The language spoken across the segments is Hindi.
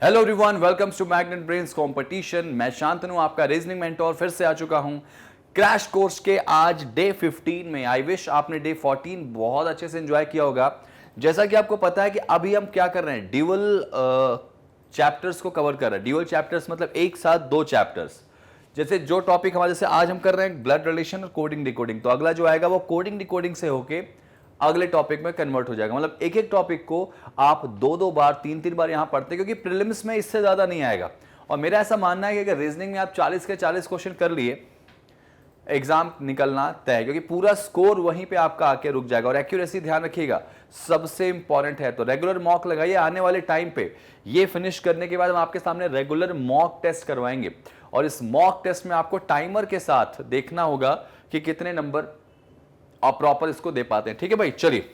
Hello everyone, welcomes to magnet brains competition. मैं शांतनु, आपका रीजनिंग मेंटोर, फिर से आ चुका हूं क्रैश कोर्स के आज डे 15 में। आई विश आपने डे 14 बहुत अच्छे से एंजॉय किया होगा। जैसा कि आपको पता है कि अभी हम क्या कर रहे हैं, ड्यूअल चैप्टर्स को कवर कर रहे हैं। ड्यूअल चैप्टर्स मतलब एक साथ दो चैप्टर्स। जैसे जो टॉपिक हमारे, जैसे आज हम कर रहे हैं ब्लड रिलेशन और कोडिंग डिकोडिंग, तो अगला जो आएगा वो कोडिंग डिकोडिंग से होके अगले टॉपिक में कन्वर्ट हो जाएगा। मतलब एक एक टॉपिक को आप दो दो बार, तीन तीन बार यहां पढ़ते हैं, क्योंकि प्रीलिम्स में इससे ज्यादा नहीं आएगा। और मेरा ऐसा मानना है कि अगर रीजनिंग में आप 40 के 40 क्वेश्चन कर लिए, एग्जाम निकलना तय, क्योंकि पूरा स्कोर वहीं पे आपका आके रुक जाएगा। और एक्यूरेसी ध्यान रखिएगा, सबसे इंपॉर्टेंट है। तो रेगुलर मॉक लगाइए। आने वाले टाइम पे ये फिनिश करने के बाद हम आपके सामने रेगुलर मॉक टेस्ट करवाएंगे, और इस मॉक टेस्ट में आपको टाइमर के साथ देखना होगा कि कितने नंबर आप प्रॉपर इसको दे पाते हैं। ठीक है भाई, चलिए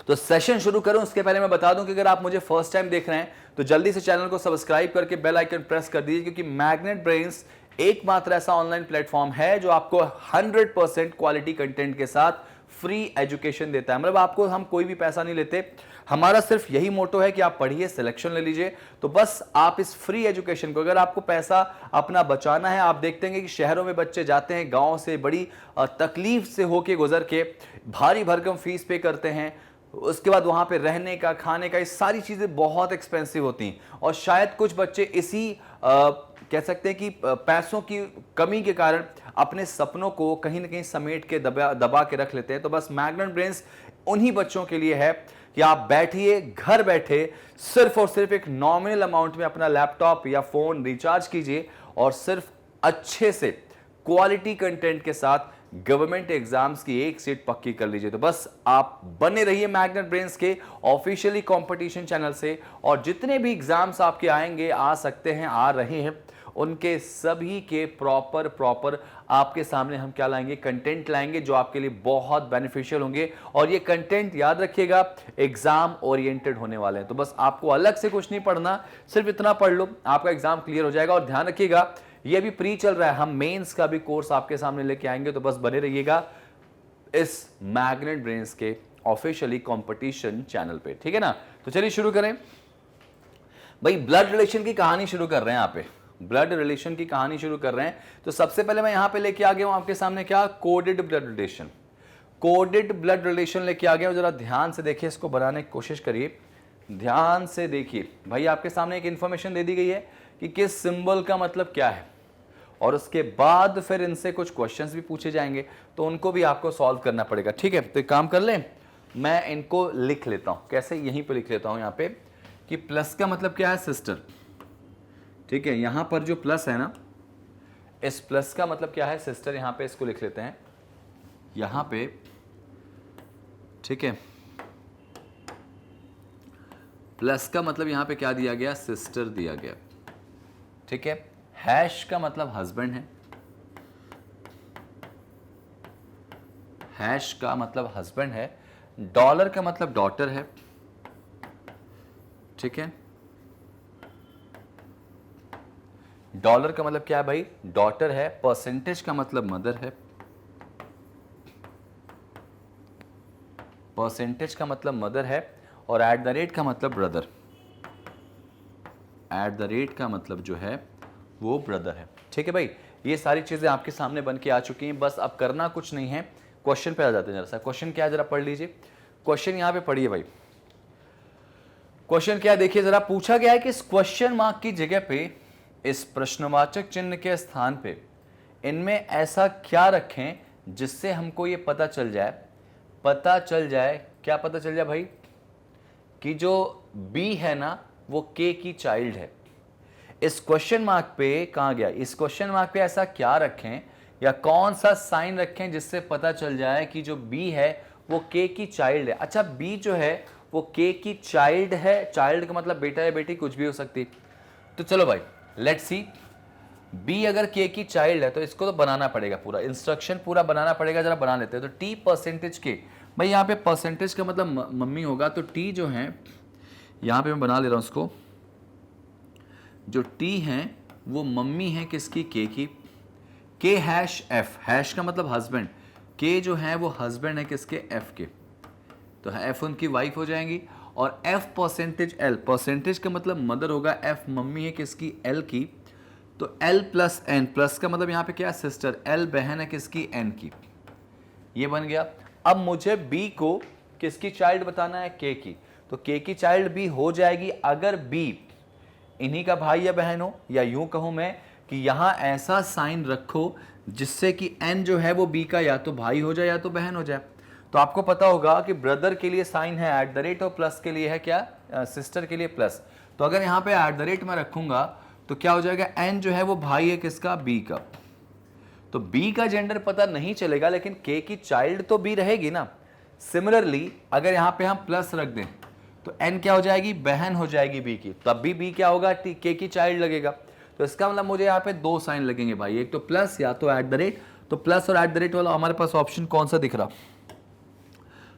तो सेशन शुरू करूं उसके पहले मैं बता दूं कि अगर आप मुझे फर्स्ट टाइम देख रहे हैं तो जल्दी से चैनल को सब्सक्राइब करके बेल आइकन प्रेस कर दीजिए, क्योंकि मैग्नेट ब्रेन्स एकमात्र ऐसा ऑनलाइन प्लेटफॉर्म है जो आपको 100% क्वालिटी कंटेंट के साथ फ्री एजुकेशन देता है। मतलब आपको हम कोई भी पैसा नहीं लेते, हमारा सिर्फ यही मोटो है कि आप पढ़िए, सिलेक्शन ले लीजिए। तो बस आप इस फ्री एजुकेशन को, अगर आपको पैसा अपना बचाना है, आप देखते हैं कि शहरों में बच्चे जाते हैं, गांव से बड़ी तकलीफ से होके गुजर के भारी भरकम फीस पे करते हैं, उसके बाद वहां पे रहने का, खाने का, ये सारी चीजें बहुत एक्सपेंसिव होती हैं। और शायद कुछ बच्चे इसी कह सकते हैं कि पैसों की कमी के कारण अपने सपनों को कहीं ना कहीं समेट के दबा के रख लेते हैं। तो बस मैग्नेट ब्रेन्स उन्हीं बच्चों के लिए है कि आप बैठिए, घर बैठे सिर्फ और सिर्फ एक नॉमिनल अमाउंट में अपना लैपटॉप या फोन रिचार्ज कीजिए, और सिर्फ अच्छे से क्वालिटी कंटेंट के साथ गवर्नमेंट एग्जाम्स की एक सीट पक्की कर लीजिए। तो बस आप बने रहिए मैग्नेट ब्रेन्स के ऑफिशियली कंपटीशन चैनल से, और जितने भी एग्जाम्स आपके आएंगे, आ सकते हैं, आ रहे हैं, उनके सभी के प्रॉपर आपके सामने हम क्या लाएंगे, कंटेंट लाएंगे जो आपके लिए बहुत बेनिफिशियल होंगे। और ये कंटेंट याद रखिएगा, एग्जाम ओरिएंटेड होने वाले हैं। तो बस आपको अलग से कुछ नहीं पढ़ना, सिर्फ इतना पढ़ लो, आपका एग्जाम क्लियर हो जाएगा। और ध्यान रखिएगा, ये भी प्री चल रहा है, हम मेंस का भी कोर्स आपके सामने लेके आएंगे। तो बस बने रहिएगा इस मैग्नेट ब्रेन्स के ऑफिशियली कंपटीशन चैनल पे, ठीक है ना। तो चलिए शुरू करें भाई। ब्लड रिलेशन की कहानी शुरू कर रहे हैं, यहाँ पे ब्लड रिलेशन की कहानी शुरू कर रहे हैं। तो सबसे पहले मैं यहां पे लेके आ गया हूं आपके सामने क्या, coded blood relation. Coded blood relation लेके आ गया हूं। जरा ध्यान से देखिए, इसको बनाने की कोशिश करिए, ध्यान से देखिए भाई। आपके सामने एक इंफॉर्मेशन दे दी गई है कि किस सिंबल का मतलब क्या है, और उसके बाद फिर इनसे कुछ क्वेश्चंस भी पूछे जाएंगे, तो उनको भी आपको सॉल्व करना पड़ेगा। ठीक है, तो एक काम कर लें, मैं इनको लिख लेता हूं। कैसे, यहीं पे लिख लेता हूं यहाँ पे कि प्लस का मतलब क्या है, सिस्टर। ठीक है, यहां पर जो प्लस है ना, इस प्लस का मतलब क्या है, सिस्टर। यहां पे इसको लिख लेते हैं यहां पे, ठीक है। प्लस का मतलब यहां पे क्या दिया गया, सिस्टर दिया गया, ठीक है। हैश का मतलब हस्बैंड है, हैश का मतलब हस्बैंड है। डॉलर का मतलब डॉटर है, ठीक है। डॉलर का मतलब क्या है भाई, डॉटर है। परसेंटेज का मतलब मदर है, परसेंटेज का मतलब मदर है। और एट द रेट का मतलब ब्रदर, एट द रेट का मतलब जो है वो ब्रदर है। ठीक है भाई, ये सारी चीजें आपके सामने बन के आ चुकी हैं। बस अब करना कुछ नहीं है, क्वेश्चन पे आ जाते हैं। जरा सा क्वेश्चन क्या है, जरा पढ़ लीजिए। क्वेश्चन यहां पे पढ़िए भाई। क्वेश्चन क्या है देखिए जरा। पूछा गया है कि इस क्वेश्चन मार्क की जगह पे, इस प्रश्नवाचक चिन्ह के स्थान पे, इनमें ऐसा क्या रखें जिससे हमको ये पता चल जाए, क्या पता चल जाए भाई, कि जो बी है ना वो के की चाइल्ड है। इस क्वेश्चन मार्क पे कहां गया, इस क्वेश्चन मार्क पे ऐसा क्या रखें या कौन सा साइन रखें जिससे पता चल जाए कि जो बी है वो के की चाइल्ड है। अच्छा, बी जो है वो के की चाइल्ड है। चाइल्ड का मतलब बेटा या बेटी कुछ भी हो सकती। तो चलो भाई, लेट्स सी। बी अगर के की चाइल्ड है तो इसको तो बनाना पड़ेगा, पूरा इंस्ट्रक्शन पूरा बनाना पड़ेगा। जरा बना लेते हैं। तो टी परसेंटेज के, भाई यहाँ पे परसेंटेज का मतलब मम्मी होगा, तो टी जो है यहाँ पे मैं बना ले रहा हूँ उसको। जो टी है वो मम्मी है किसकी, के की। के हैश एफ, हैश का मतलब हस्बैंड, के जो है वो हस्बैंड है किसके, एफ के। तो एफ उनकी वाइफ हो जाएंगी। और एफ परसेंटेज एल, परसेंटेज का मतलब मदर होगा, एफ मम्मी है किसकी, एल की, तो एल प्लस एन, प्लस का मतलब यहाँ पे क्या है सिस्टर, एल बहन है किसकी, एन की, ये बन गया। अब मुझे बी को किसकी चाइल्ड बताना है, के की, तो के की चाइल्ड बी हो जाएगी अगर बी इन्हीं का भाई या बहन हो, या यूं कहूं मैं कि यहां ऐसा साइन रखो जिससे कि एन जो है वो बी का या तो भाई हो जाए या तो बहन हो जाए। तो आपको पता होगा कि ब्रदर के लिए साइन है @ और प्लस के लिए है क्या, सिस्टर के लिए प्लस। तो अगर यहाँ पे @ में रखूंगा तो क्या हो जाएगा, एन जो है वो भाई है किसका, बी का, तो बी का जेंडर पता नहीं चलेगा लेकिन के की चाइल्ड तो बी रहेगी ना। सिमिलरली अगर यहां पे हम प्लस रख दें तो एन क्या हो जाएगी, बहन हो जाएगी बी की, तब भी बी क्या होगा, के की चाइल्ड लगेगा। तो इसका मतलब मुझे यहाँ पे दो साइन लगेंगे भाई, एक तो प्लस या तो @, तो प्लस और @ वाला हमारे पास ऑप्शन कौन सा दिख रहा,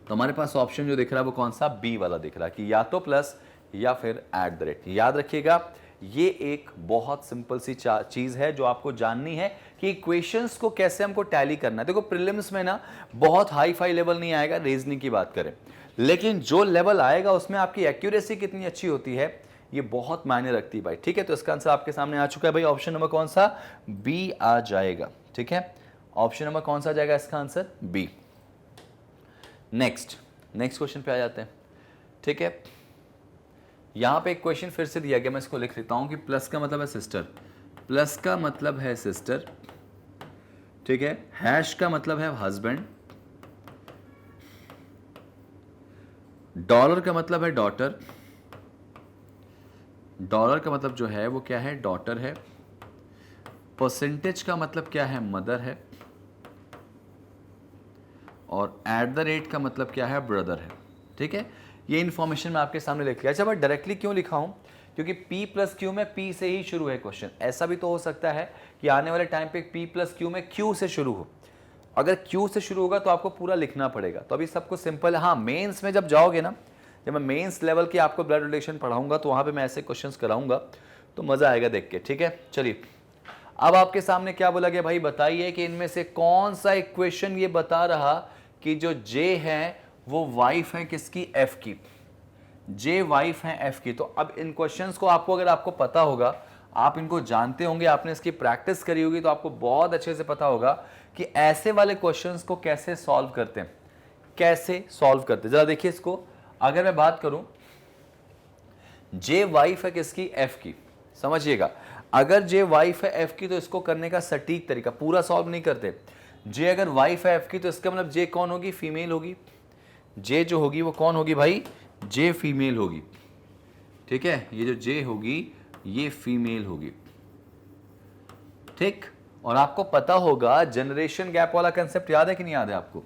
तो हमारे पास ऑप्शन जो दिख रहा है वो कौन सा, बी वाला दिख रहा है कि या तो प्लस या फिर @। याद रखिएगा ये एक बहुत सिंपल सी चीज है जो आपको जाननी है कि इक्वेशंस को कैसे हमको टैली करना है। देखो प्रीलिम्स में ना बहुत हाई फाई लेवल नहीं आएगा, रीजनिंग की बात करें, लेकिन जो लेवल आएगा उसमें आपकी एक्यूरेसी कितनी अच्छी होती है ये बहुत मायने रखती है भाई। ठीक है, तो इसका आंसर आपके सामने आ चुका है भाई, ऑप्शन नंबर कौन सा, बी आ जाएगा। ठीक है, ऑप्शन नंबर कौन सा आ जाएगा इसका आंसर, बी। नेक्स्ट क्वेश्चन पे आ जाते हैं। ठीक है, यहां पे एक क्वेश्चन फिर से दिया गया, मैं इसको लिख लेता हूं कि प्लस का मतलब है सिस्टर, प्लस का मतलब है सिस्टर, ठीक है, हैश का मतलब है हस्बैंड, डॉलर का मतलब है डॉटर, डॉलर का मतलब जो है वो क्या है, डॉटर है, परसेंटेज का मतलब क्या है, मदर है, और @ का मतलब क्या है, ब्रदर है। ठीक है, ये इन्फॉर्मेशन मैं आपके सामने लिख लिया। अच्छा, मैं डायरेक्टली क्यों लिखा हूं, क्योंकि P प्लस Q में P से ही शुरू है क्वेश्चन। ऐसा भी तो हो सकता है कि आने वाले टाइम पे P प्लस Q में Q से शुरू हो, अगर Q से शुरू होगा तो आपको पूरा लिखना पड़ेगा। तो अभी सब कुछ सिंपल है। हाँ, मेंस में जब जाओगे ना, जब मैं मेंस लेवल की आपको ब्लड रिलेशन पढ़ाऊंगा तो वहां पे मैं ऐसे क्वेश्चंस कराऊंगा तो मजा आएगा देख के। ठीक है, चलिए अब आपके सामने क्या बोला गया भाई, बताइए कि इनमें से कौन सा इक्वेशन ये बता रहा कि जो J है वो वाइफ है किसकी, F की, J वाइफ है F की। तो अब इन क्वेश्चंस को आपको, अगर आपको पता होगा, आप इनको जानते होंगे, आपने इसकी प्रैक्टिस करी होगी, तो आपको बहुत अच्छे से पता होगा कि ऐसे वाले क्वेश्चंस को कैसे सॉल्व करते हैं, कैसे सॉल्व करते हैं। जरा देखिए इसको, अगर मैं बात करूं J वाइफ है किसकी, F की, समझिएगा, अगर J वाइफ है F की तो इसको करने का सटीक तरीका, पूरा सॉल्व नहीं करते, J अगर वाइफ है F की तो इसका मतलब J कौन होगी, फीमेल होगी, J जो होगी वो कौन होगी भाई, J फीमेल होगी। ठीक है, ये जो J होगी ये फीमेल होगी। ठीक, और आपको पता होगा जनरेशन गैप वाला कंसेप्ट याद है कि नहीं याद है आपको,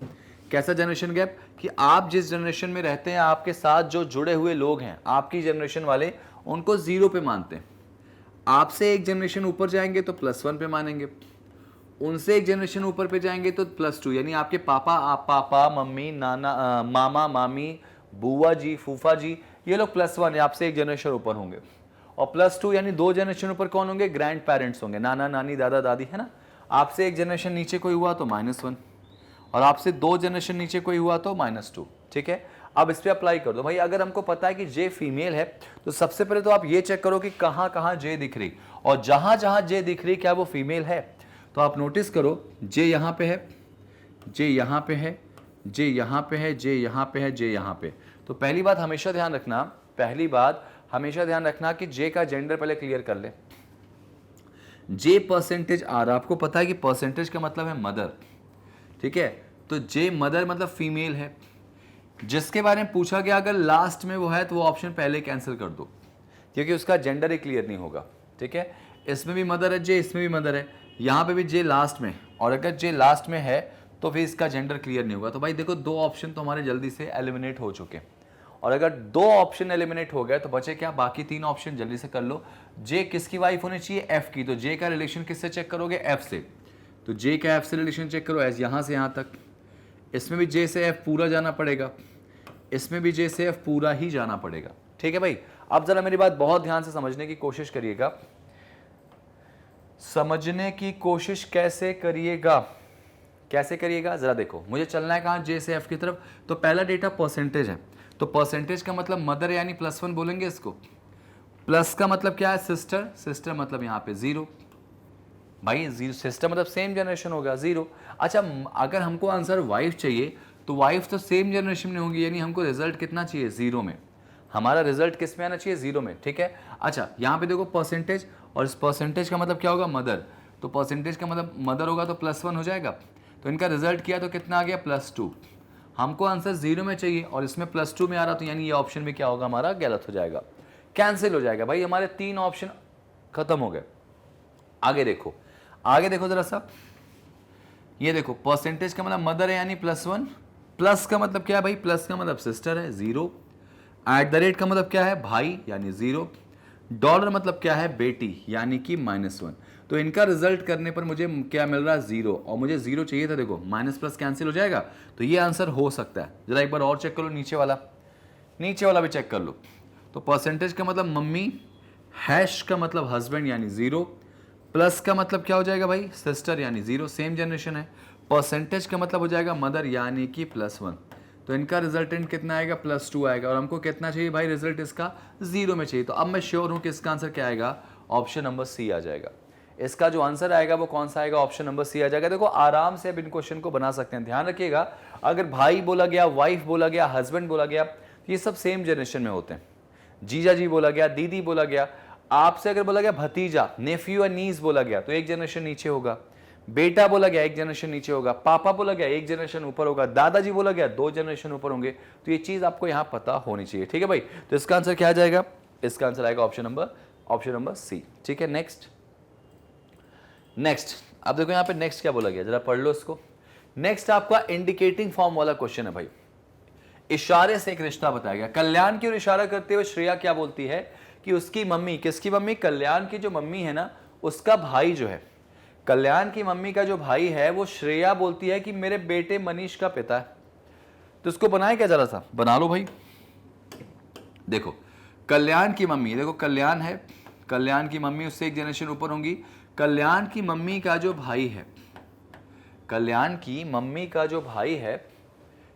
कैसा जनरेशन गैप, कि आप जिस जनरेशन में रहते हैं आपके साथ जो जुड़े हुए लोग हैं आपकी जनरेशन वाले, उनको 0 पे मानते हैं, आपसे एक जनरेशन ऊपर जाएंगे तो +1 पे मानेंगे, उनसे एक जनरेशन ऊपर पे जाएंगे तो +2, यानी आपके पापा मम्मी नाना मामा मामी बुआ जी फूफा जी, ये लोग +1 आपसे एक जनरेशन ऊपर होंगे, और +2 यानी 2 जनरेशन ऊपर कौन होंगे, ग्रैंड पेरेंट्स होंगे, नाना नानी दादा दादी, है ना। आपसे एक जनरेशन नीचे कोई हुआ तो -1, और आपसे 2 जनरेशन नीचे कोई हुआ तो -2। ठीक है, अब इस पर अप्लाई कर दो भाई। अगर हमको पता है कि J फीमेल है तो सबसे पहले तो आप ये चेक करो कि कहां कहां J दिख रही, और जहां जहां J दिख रही क्या वो फीमेल है। तो आप नोटिस करो, J यहां पे है, J यहां पे है, J यहां पे है, J यहां पे है, J यहां पे। तो पहली बात हमेशा ध्यान रखना, पहली बात हमेशा ध्यान रखना कि J का जेंडर पहले क्लियर कर ले। J परसेंटेज R, आपको पता है कि परसेंटेज का मतलब है मदर। ठीक है, तो J मदर मतलब फीमेल है, जिसके बारे में पूछा गया अगर लास्ट में वो है तो वो ऑप्शन पहले कैंसिल कर दो, क्योंकि उसका जेंडर ही क्लियर नहीं होगा। ठीक है, इसमें भी मदर है J, इसमें भी मदर है, यहाँ पे भी J लास्ट में, और अगर J लास्ट में है तो फिर इसका जेंडर क्लियर नहीं होगा। तो भाई देखो 2 ऑप्शन तो हमारे जल्दी से एलिमिनेट हो चुके हैं, और अगर 2 ऑप्शन एलिमिनेट हो गए तो बचे क्या, बाकी 3 ऑप्शन जल्दी से कर लो। J किसकी वाइफ होनी चाहिए, F की, तो J का रिलेशन किससे चेक करोगे, F से, तो J का F से रिलेशन चेक करो, एज यहाँ से यहाँ तक, इसमें भी J से F पूरा जाना पड़ेगा, इसमें भी J से F पूरा ही जाना पड़ेगा। ठीक है भाई, अब जरा मेरी बात बहुत ध्यान से समझने की कोशिश करिएगा, समझने की कोशिश कैसे करिएगा, कैसे करिएगा जरा देखो, मुझे चलना है कहाँ, J से F की तरफ। तो पहला डेटा परसेंटेज है, तो परसेंटेज का मतलब मदर यानी +1 बोलेंगे इसको। प्लस का मतलब क्या है, सिस्टर, सिस्टर मतलब यहाँ पे 0 भाई, 0 सिस्टर मतलब सेम जनरेशन होगा 0। अच्छा अगर हमको आंसर वाइफ चाहिए तो वाइफ तो सेम जनरेशन में होगी, यानी हमको रिजल्ट कितना चाहिए, 0 में। हमारा रिजल्ट किस में आना चाहिए, 0 में, ठीक है। अच्छा यहाँ पे देखो परसेंटेज, और इस परसेंटेज का मतलब क्या होगा, मदर, तो परसेंटेज का मतलब मदर होगा तो +1 हो जाएगा। तो इनका रिजल्ट किया तो कितना आ गया, +2। हमको आंसर 0 में चाहिए और इसमें +2 में आ रहा, तो यानी ये ऑप्शन भी क्या होगा हमारा, गलत हो जाएगा, कैंसिल हो जाएगा भाई। हमारे 3 ऑप्शन खत्म हो गए। आगे देखो, आगे देखो जरा सा, ये देखो परसेंटेज का मतलब मदर है यानी +1, प्लस का मतलब क्या है भाई, प्लस का मतलब सिस्टर है 0, @ का मतलब क्या है, भाई यानी 0, डॉलर मतलब क्या है, बेटी यानी कि -1। तो इनका रिजल्ट करने पर मुझे क्या मिल रहा है, 0, और मुझे 0 चाहिए था, देखो माइनस प्लस कैंसिल हो जाएगा, तो ये आंसर हो सकता है। जरा एक बार और चेक कर लो, नीचे वाला, नीचे वाला भी चेक कर लो। तो परसेंटेज का मतलब मम्मी, हैश का मतलब हस्बैंड यानी 0, प्लस का मतलब क्या हो जाएगा भाई, सिस्टर यानी 0, सेम जनरेशन है। परसेंटेज का मतलब हो जाएगा मदर यानी कि +1। तो इनका रिजल्टेंट कितना आएगा, +2 आएगा, और हमको कितना चाहिए भाई, रिजल्ट इसका 0 में चाहिए। तो अब मैं श्योर हूं कि इसका आंसर क्या आएगा, ऑप्शन नंबर सी आ जाएगा। इसका जो आंसर आएगा वो कौन सा आएगा, ऑप्शन नंबर सी आ जाएगा। देखो आराम से अब इन क्वेश्चन को बना सकते हैं। ध्यान रखिएगा, अगर भाई बोला गया, वाइफ बोला गया, हस्बैंड बोला गया, ये सब सेम जनरेशन में होते हैं। जीजा जी बोला गया, दीदी बोला गया, आपसे अगर बोला गया भतीजा, नेफ्यू और नीस बोला गया तो एक जनरेशन नीचे होगा, बेटा बोला गया एक जनरेशन नीचे होगा, पापा बोला गया एक जनरेशन ऊपर होगा, दादाजी बोला गया 2 जनरेशन ऊपर होंगे। तो ये चीज आपको यहां पता होनी चाहिए, ठीक है भाई। तो इसका आंसर क्या आ जाएगा, इसका आंसर आएगा ऑप्शन नंबर सी, ठीक है। नेक्स्ट, नेक्स्ट अब देखो यहां पे नेक्स्ट क्या बोला गया, जरा पढ़ लो इसको। नेक्स्ट आपका इंडिकेटिंग फॉर्म वाला क्वेश्चन है भाई। इशारे से एक रिश्ता बताया गया। कल्याण की ओर इशारा करते हुए श्रेया क्या बोलती है कि उसकी मम्मी, किसकी मम्मी, कल्याण की जो मम्मी है ना, उसका भाई जो है, कल्याण की मम्मी का जो भाई है वो श्रेया बोलती है कि मेरे बेटे मनीष का पिता है। तो इसको बनाए क्या, जरा सा बना लो भाई। देखो कल्याण की मम्मी, देखो कल्याण है, कल्याण की मम्मी उससे एक जनरेशन ऊपर होंगी। कल्याण की मम्मी का जो भाई है, कल्याण की मम्मी का जो भाई है,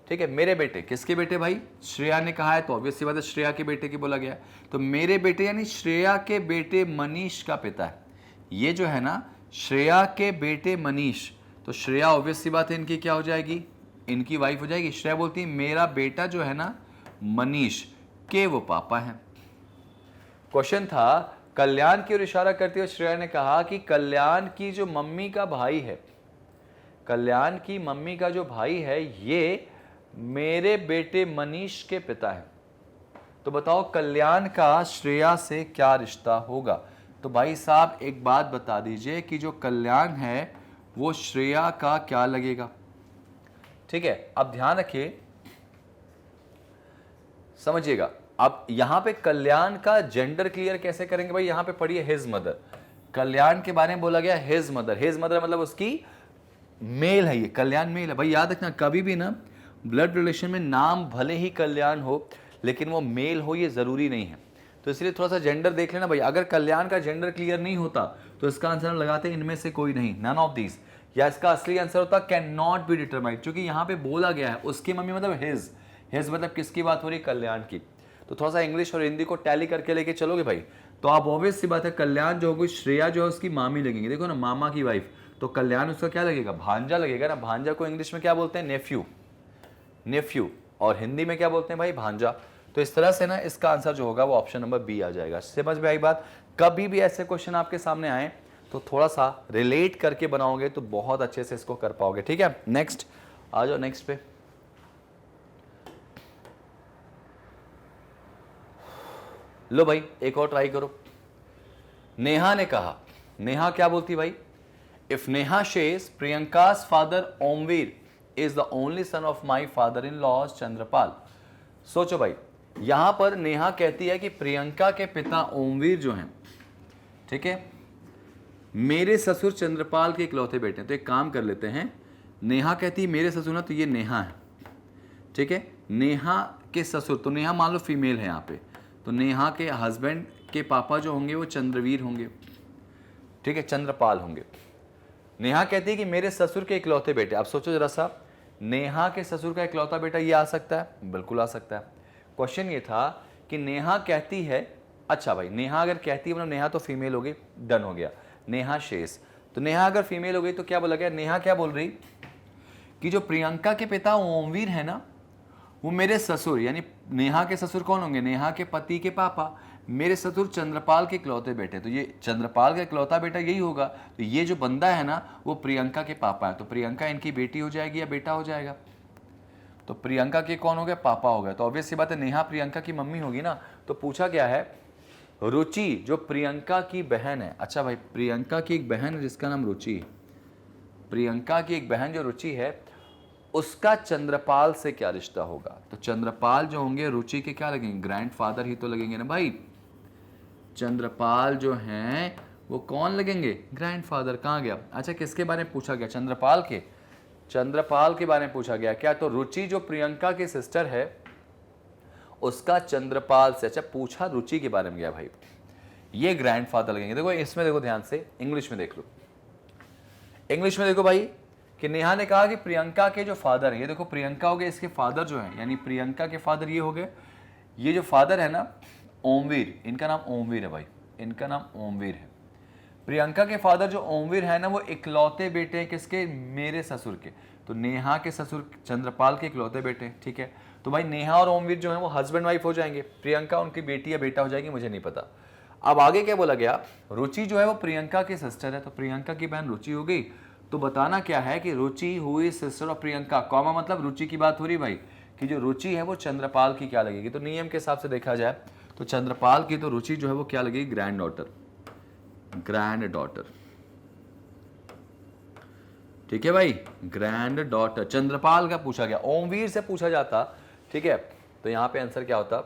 ठीक है, मेरे बेटे, किसके बेटे भाई, श्रेया ने कहा है तो ऑब्वियस सी बात है श्रेया के बेटे की बोला गया। तो मेरे बेटे यानी श्रेया के बेटे मनीष का पिता है। ये जो है ना श्रेया के बेटे मनीष, तो श्रेया ऑब्वियस सी बात है इनकी क्या हो जाएगी, इनकी वाइफ हो जाएगी। श्रेया बोलती है मेरा बेटा जो है ना मनीष के वो पापा हैं। क्वेश्चन था कल्याण की ओर इशारा करते हुए श्रेया ने कहा कि कल्याण की जो मम्मी का भाई है, कल्याण की मम्मी का जो भाई है ये मेरे बेटे मनीष के पिता है। तो बताओ कल्याण का श्रेया से क्या रिश्ता होगा। तो भाई साहब एक बात बता दीजिए कि जो कल्याण है वो श्रेया का क्या लगेगा, ठीक है। अब ध्यान रखिए, समझिएगा। अब यहां पे कल्याण का जेंडर क्लियर कैसे करेंगे भाई, यहां पे पढ़िए हिज मदर, कल्याण के बारे में बोला गया हिज मदर, हिज मदर मतलब उसकी मेल है, ये कल्याण मेल है। भाई याद रखना कभी भी ना ब्लड रिलेशन में नाम भले ही कल्याण हो लेकिन वो मेल हो ये जरूरी नहीं है। तो इसलिए थोड़ा सा जेंडर देख लेना भाई। अगर कल्याण का जेंडर क्लियर नहीं होता तो इसका आंसर लगाते इनमें से कोई नहीं, नन ऑफ दीज, या इसका असली आंसर होता कैन नॉट बी डिटरमाइंड, क्योंकि यहाँ पे बोला गया है उसकी मम्मी मतलब हिज, हिज मतलब किसकी बात हो रही, कल्याण की। तो थोड़ा सा इंग्लिश और हिंदी को टैली करके लेके चलोगे भाई तो आप ऑब्वियस सी बात है कल्याण जो होगी, श्रेया जो है उसकी मामी लगेंगे, देखो ना मामा की वाइफ, तो कल्याण उसका क्या लगेगा, भांजा लगेगा ना। भांजा को इंग्लिश में क्या बोलते हैं, नेफ्यू, नेफ्यू, और हिंदी में क्या बोलते हैं भाई, भांजा। तो इस तरह से ना इसका आंसर जो होगा वो ऑप्शन नंबर बी आ जाएगा। समझ में आई बात। कभी भी ऐसे क्वेश्चन आपके सामने आए तो थोड़ा सा रिलेट करके बनाओगे तो बहुत अच्छे से इसको कर पाओगे, ठीक है। नेक्स्ट आ जाओ, नेक्स्ट पे। लो भाई एक और ट्राई करो। नेहा ने कहा, नेहा क्या बोलती भाई, if Neha says Priyanka's father Omvir is the only son of my father in law's Chandrapal. सोचो भाई, यहां पर नेहा कहती है कि प्रियंका के पिता ओमवीर जो हैं, ठीक है, मेरे ससुर चंद्रपाल के इकलौते बेटे हैं। तो एक काम कर लेते हैं, नेहा कहती है मेरे ससुर ना, तो ये नेहा है, ठीक है, नेहा के ससुर, तो नेहा मान लो फीमेल है यहाँ पे, तो नेहा के हस्बैंड के पापा जो होंगे वो चंद्रवीर होंगे, ठीक है, चंद्रपाल होंगे। नेहा कहती है कि मेरे ससुर के इकलौते बेटे। अब सोचो जरा सा, नेहा के ससुर का इकलौता बेटा ये आ सकता है, बिल्कुल आ सकता है। क्वेश्चन ये था कि नेहा कहती है, अच्छा भाई नेहा अगर कहती है मतलब नेहा तो फीमेल हो गई, डन हो गया, नेहा शेष। तो नेहा अगर फीमेल हो गई तो क्या बोला गया, नेहा क्या बोल रही कि जो प्रियंका के पिता ओमवीर है ना, वो मेरे ससुर, यानी नेहा के ससुर कौन होंगे, नेहा के पति के पापा, मेरे ससुर चंद्रपाल के इकलौते बेटे, तो ये चंद्रपाल का इकलौता बेटा यही होगा। तो ये जो बंदा है ना वो प्रियंका के पापा है, तो प्रियंका इनकी बेटी हो जाएगी या बेटा हो जाएगा, तो प्रियंका के कौन हो गया, पापा हो गया। तो ऑब्वियस सी बात है नेहा प्रियंका की मम्मी होगी ना। तो पूछा गया है रुचि जो प्रियंका की बहन है, अच्छा भाई प्रियंका की एक बहन है जिसका नाम रुचि है, प्रियंका की एक बहन जो रुचि है उसका चंद्रपाल से क्या रिश्ता होगा। तो चंद्रपाल जो होंगे रुचि के क्या लगेंगे, ग्रैंडफादर ही तो लगेंगे ना भाई। चंद्रपाल जो हैं वो कौन लगेंगे, ग्रैंडफादर। कहाँ गया, अच्छा किसके बारे में पूछा गया, चंद्रपाल के, चंद्रपाल के बारे में पूछा गया क्या। तो रुचि जो प्रियंका की सिस्टर है उसका चंद्रपाल से, अच्छा पूछा रुचि के बारे में गया भाई, ये ग्रैंडफादर लगेंगे। देखो इसमें देखो ध्यान से, इंग्लिश में देख लो, इंग्लिश में देखो भाई कि नेहा ने कहा कि प्रियंका के जो फादर है, ये देखो प्रियंका हो गए इसके फादर जो है, यानी प्रियंका के फादर ये हो गए, ये जो फादर है ना ओमवीर, इनका नाम ओमवीर है भाई, इनका नाम ओमवीर है। प्रियंका के फादर जो ओमवीर है ना वो इकलौते बेटे हैं किसके, मेरे ससुर के। तो नेहा के ससुर चंद्रपाल के इकलौते बेटे, ठीक है। तो भाई नेहा और ओमवीर जो है वो हस्बैंड वाइफ हो जाएंगे, प्रियंका उनकी बेटी या बेटा हो जाएगी, मुझे नहीं पता। अब आगे क्या बोला गया, रुचि जो है वो प्रियंका की सिस्टर है, तो प्रियंका की बहन रुचि हो गई। तो बताना क्या है कि रुचि हुई सिस्टर ऑफ प्रियंका, कॉमा मतलब रुचि की बात हो रही भाई कि जो रुचि है वो चंद्रपाल की क्या लगेगी। तो नियम के हिसाब से देखा जाए तो चंद्रपाल की तो रुचि जो है वो क्या लगेगी, ग्रैंड डॉटर, ग्रैंड डॉटर, ठीक है भाई, ग्रैंड डॉटर। चंद्रपाल का पूछा गया, ओमवीर से पूछा जाता, ठीक है, तो यहां पे आंसर क्या होता,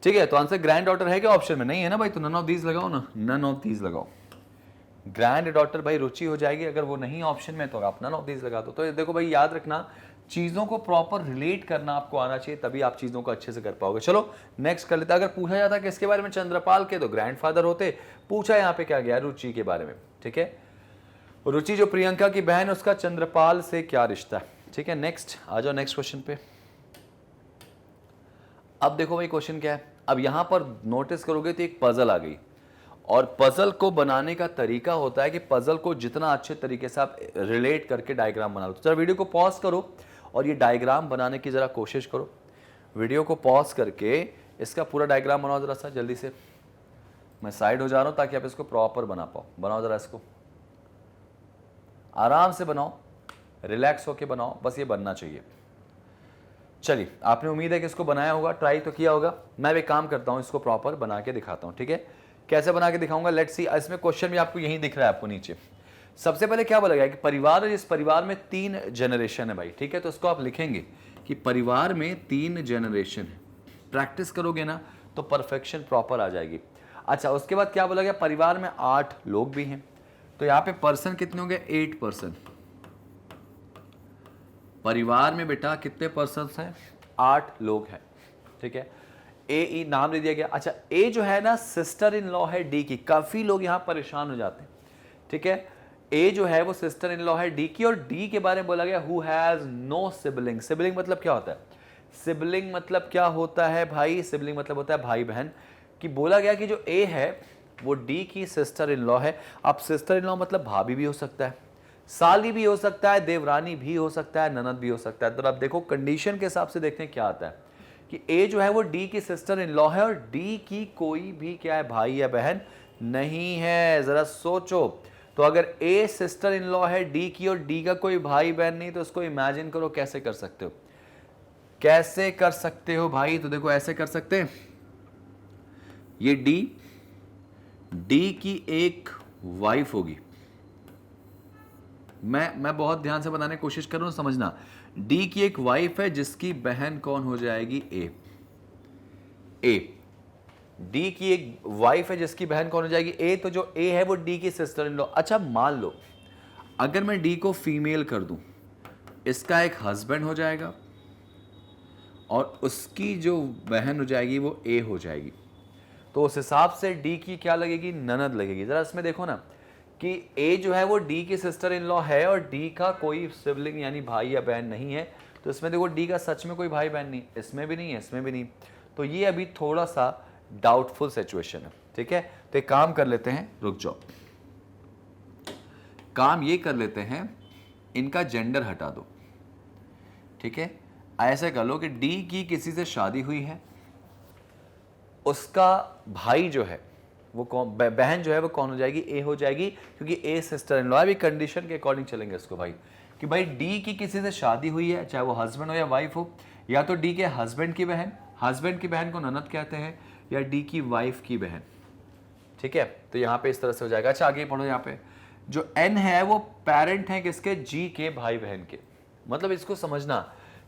ठीक है। तो आंसर ग्रैंड डॉटर है क्या ऑप्शन में, नहीं है ना भाई, तो नन ऑफ दीज लगाओ ना, नन ऑफ दीज लगाओ। ग्रैंड डॉटर भाई रुचि हो जाएगी, अगर वो नहीं ऑप्शन में तो आप नन ऑफ दीज लगा दो। तो देखो भाई याद रखना, चीजों को प्रॉपर रिलेट करना आपको आना चाहिए, तभी आप चीजों को अच्छे से कर पाओगे। चलो नेक्स्ट कर लेते। अगर पूछा जाता किसके बारे में, चंद्रपाल के, तो ग्रैंडफादर होते। पूछा यहाँ पे क्या गया, रुचि के बारे में, ठीक है। रुचि जो प्रियंका की बहन, उसका चंद्रपाल से क्या रिश्ता है, ठीक है। नेक्स्ट आ जाओ, नेक्स्ट क्वेश्चन पे। अब देखो भाई क्वेश्चन क्या है, अब यहां पर नोटिस करोगे तो एक पजल आ गई, और पजल को बनाने का तरीका होता है कि पजल को जितना अच्छे तरीके से आप रिलेट करके डायग्राम बना लो। तो जरा वीडियो को पॉज करो और ये डायग्राम बनाने की जरा कोशिश करो। वीडियो को पॉज करके इसका पूरा डायग्राम बनाओ जरा सा जल्दी से। मैं साइड हो जा रहा हूं ताकि आप इसको प्रॉपर बना पाओ। बनाओ जरा इसको, आराम से बनाओ, रिलैक्स होके बनाओ, बस ये बनना चाहिए। चलिए, आपने उम्मीद है कि इसको बनाया होगा, ट्राई तो किया होगा। मैं भी काम करता हूं, इसको प्रॉपर बना के दिखाता हूं, ठीक है। कैसे बना के दिखाऊंगा, लेट्स सी। इसमें क्वेश्चन भी आपको यही दिख रहा है आपको नीचे। सबसे पहले क्या बोला गया कि परिवार है, इस परिवार में 3 जनरेशन है भाई, ठीक है। तो इसको आप लिखेंगे कि परिवार में 3 जनरेशन है। प्रैक्टिस करोगे ना तो परफेक्शन प्रॉपर आ जाएगी। अच्छा, उसके बाद क्या बोला गया, परिवार में 8 लोग भी हैं। तो यहाँ पे पर्सन कितने होंगे, 8 पर्सन। परिवार में बेटा कितने पर्सन हैं, 8 लोग हैं, ठीक है। ए ई नाम दे दिया गया। अच्छा, ए जो है ना सिस्टर इन लॉ है डी की। काफी लोग यहाँ परेशान हो जाते हैं, ठीक है। ए जो है वो सिस्टर इन लॉ है डी की, और डी के बारे में बोला गया who has no sibling. Sibling मतलब क्या होता है, सिबलिंग मतलब क्या होता है भाई, सिबलिंग मतलब होता है भाई बहन। कि बोला गया कि जो ए है वो डी की सिस्टर इन लॉ है। अब सिस्टर इन लॉ मतलब भाभी भी हो सकता है, साली भी हो सकता है, देवरानी भी हो सकता है, ननद भी हो सकता है। तो आप देखो कंडीशन के हिसाब से देखते हैं क्या आता है कि ए जो है वो डी की सिस्टर इन लॉ है, और डी की कोई भी क्या है, भाई या बहन नहीं है। जरा सोचो, तो अगर ए सिस्टर इन लॉ है डी की और डी का कोई भाई बहन नहीं, तो उसको इमेजिन करो कैसे कर सकते हो, कैसे कर सकते हो भाई। तो देखो ऐसे कर सकते हैं, ये डी की एक वाइफ होगी। मैं बहुत ध्यान से बताने की कोशिश कर रहा हूं, समझना। डी की एक वाइफ है जिसकी बहन कौन हो जाएगी, ए। डी की एक वाइफ है जिसकी बहन कौन हो जाएगी, ए। तो जो ए है वो डी की सिस्टर इन लॉ। अच्छा, मान लो अगर मैं डी को फीमेल कर दूं, इसका एक हस्बैंड हो जाएगा और उसकी जो बहन हो जाएगी वो ए हो जाएगी। तो उस हिसाब से डी की क्या लगेगी, ननद लगेगी। जरा इसमें देखो ना कि ए जो है वो डी की सिस्टर इन लॉ है और डी का कोई सिबलिंग यानी भाई या बहन नहीं है। तो तो इसमें देखो डी का सच में कोई भाई बहन नहीं, इसमें भी नहीं है, इसमें भी नहीं, तो ये अभी थोड़ा सा डाउटफुल सिचुएशन है। ठीक है, तो एक काम कर लेते हैं, रुक जाओ, काम ये कर लेते हैं, इनका जेंडर हटा दो। ठीक है, ऐसे कर लो कि डी की किसी से शादी हुई है, उसका भाई जो है वो कौन, बहन जो है वो कौन हो जाएगी, ए हो जाएगी, क्योंकि ए सिस्टर इन लॉ है। अभी कंडीशन के अकॉर्डिंग चलेंगे इसको भाई, कि भाई डी की किसी से शादी हुई है, चाहे वो हस्बैंड हो या वाइफ हो, या तो डी के हस्बैंड की बहन, हस्बैंड की बहन को ननद कहते हैं, या डी की वाइफ की बहन। ठीक है, तो यहां पे इस तरह से हो जाएगा। अच्छा आगे पढ़ो, यहाँ पे जो एन है वो पेरेंट है किसके, जी के भाई बहन के। मतलब इसको समझना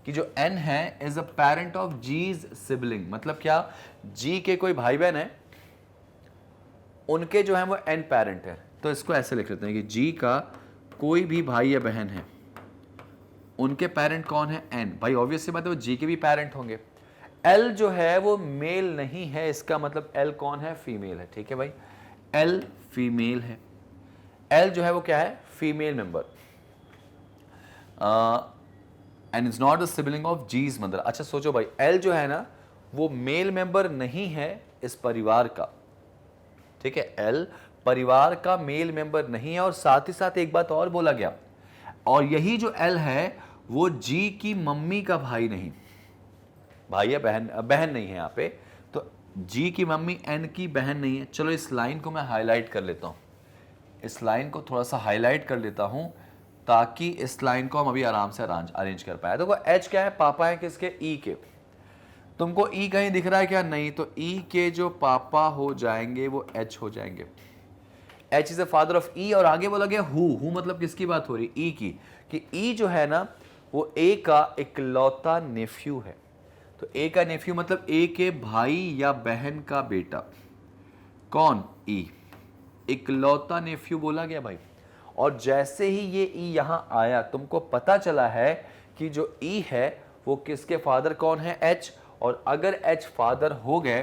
कि जो एन है is a parent of G's sibling. मतलब क्या, जी के कोई भाई बहन है, उनके जो है वो एन पेरेंट है। तो इसको ऐसे लिख लेते हैं कि जी का कोई भी भाई या बहन है, उनके पेरेंट कौन है, एन। भाई ऑब्वियस सी बात है वो जी के भी पेरेंट होंगे। एल जो है वो मेल नहीं है, इसका मतलब एल कौन है, फीमेल है। ठीक है भाई, एल फीमेल है। एल जो है वो क्या है, female member, and is not the sibling of G's mother. अच्छा सोचो भाई, एल जो है ना वो मेल मेंबर नहीं है इस परिवार का। ठीक है, एल परिवार का मेल मेंबर नहीं है, और साथ ही साथ एक बात और बोला गया, और यही जो एल है वो जी की मम्मी का भाई नहीं, भाई या बहन, बहन नहीं है यहाँ पे, तो जी की मम्मी एन की बहन नहीं है। चलो इस लाइन को मैं हाईलाइट कर लेता हूँ, इस लाइन को थोड़ा सा हाईलाइट कर लेता हूं, ताकि इस लाइन को हम अभी आराम से अरेंज कर पाए। देखो एच क्या है, पापा है किसके, ई के। तुमको ई कहीं दिख रहा है क्या, नहीं, तो ई के जो पापा हो जाएंगे वो एच हो जाएंगे। H is the father of E, और आगे बोला गया हु मतलब किसकी बात हो रही, ई की, कि ई जो है ना वो ए का इकलौता नेफ्यू है। तो ए का नेफ्यू मतलब ए के भाई या बहन का बेटा, कौन, ई, इकलौता नेफ्यू बोला गया भाई। और जैसे ही ये ई यहां आया, तुमको पता चला है कि जो ई है वो किसके फादर कौन है, एच। और अगर एच फादर हो गए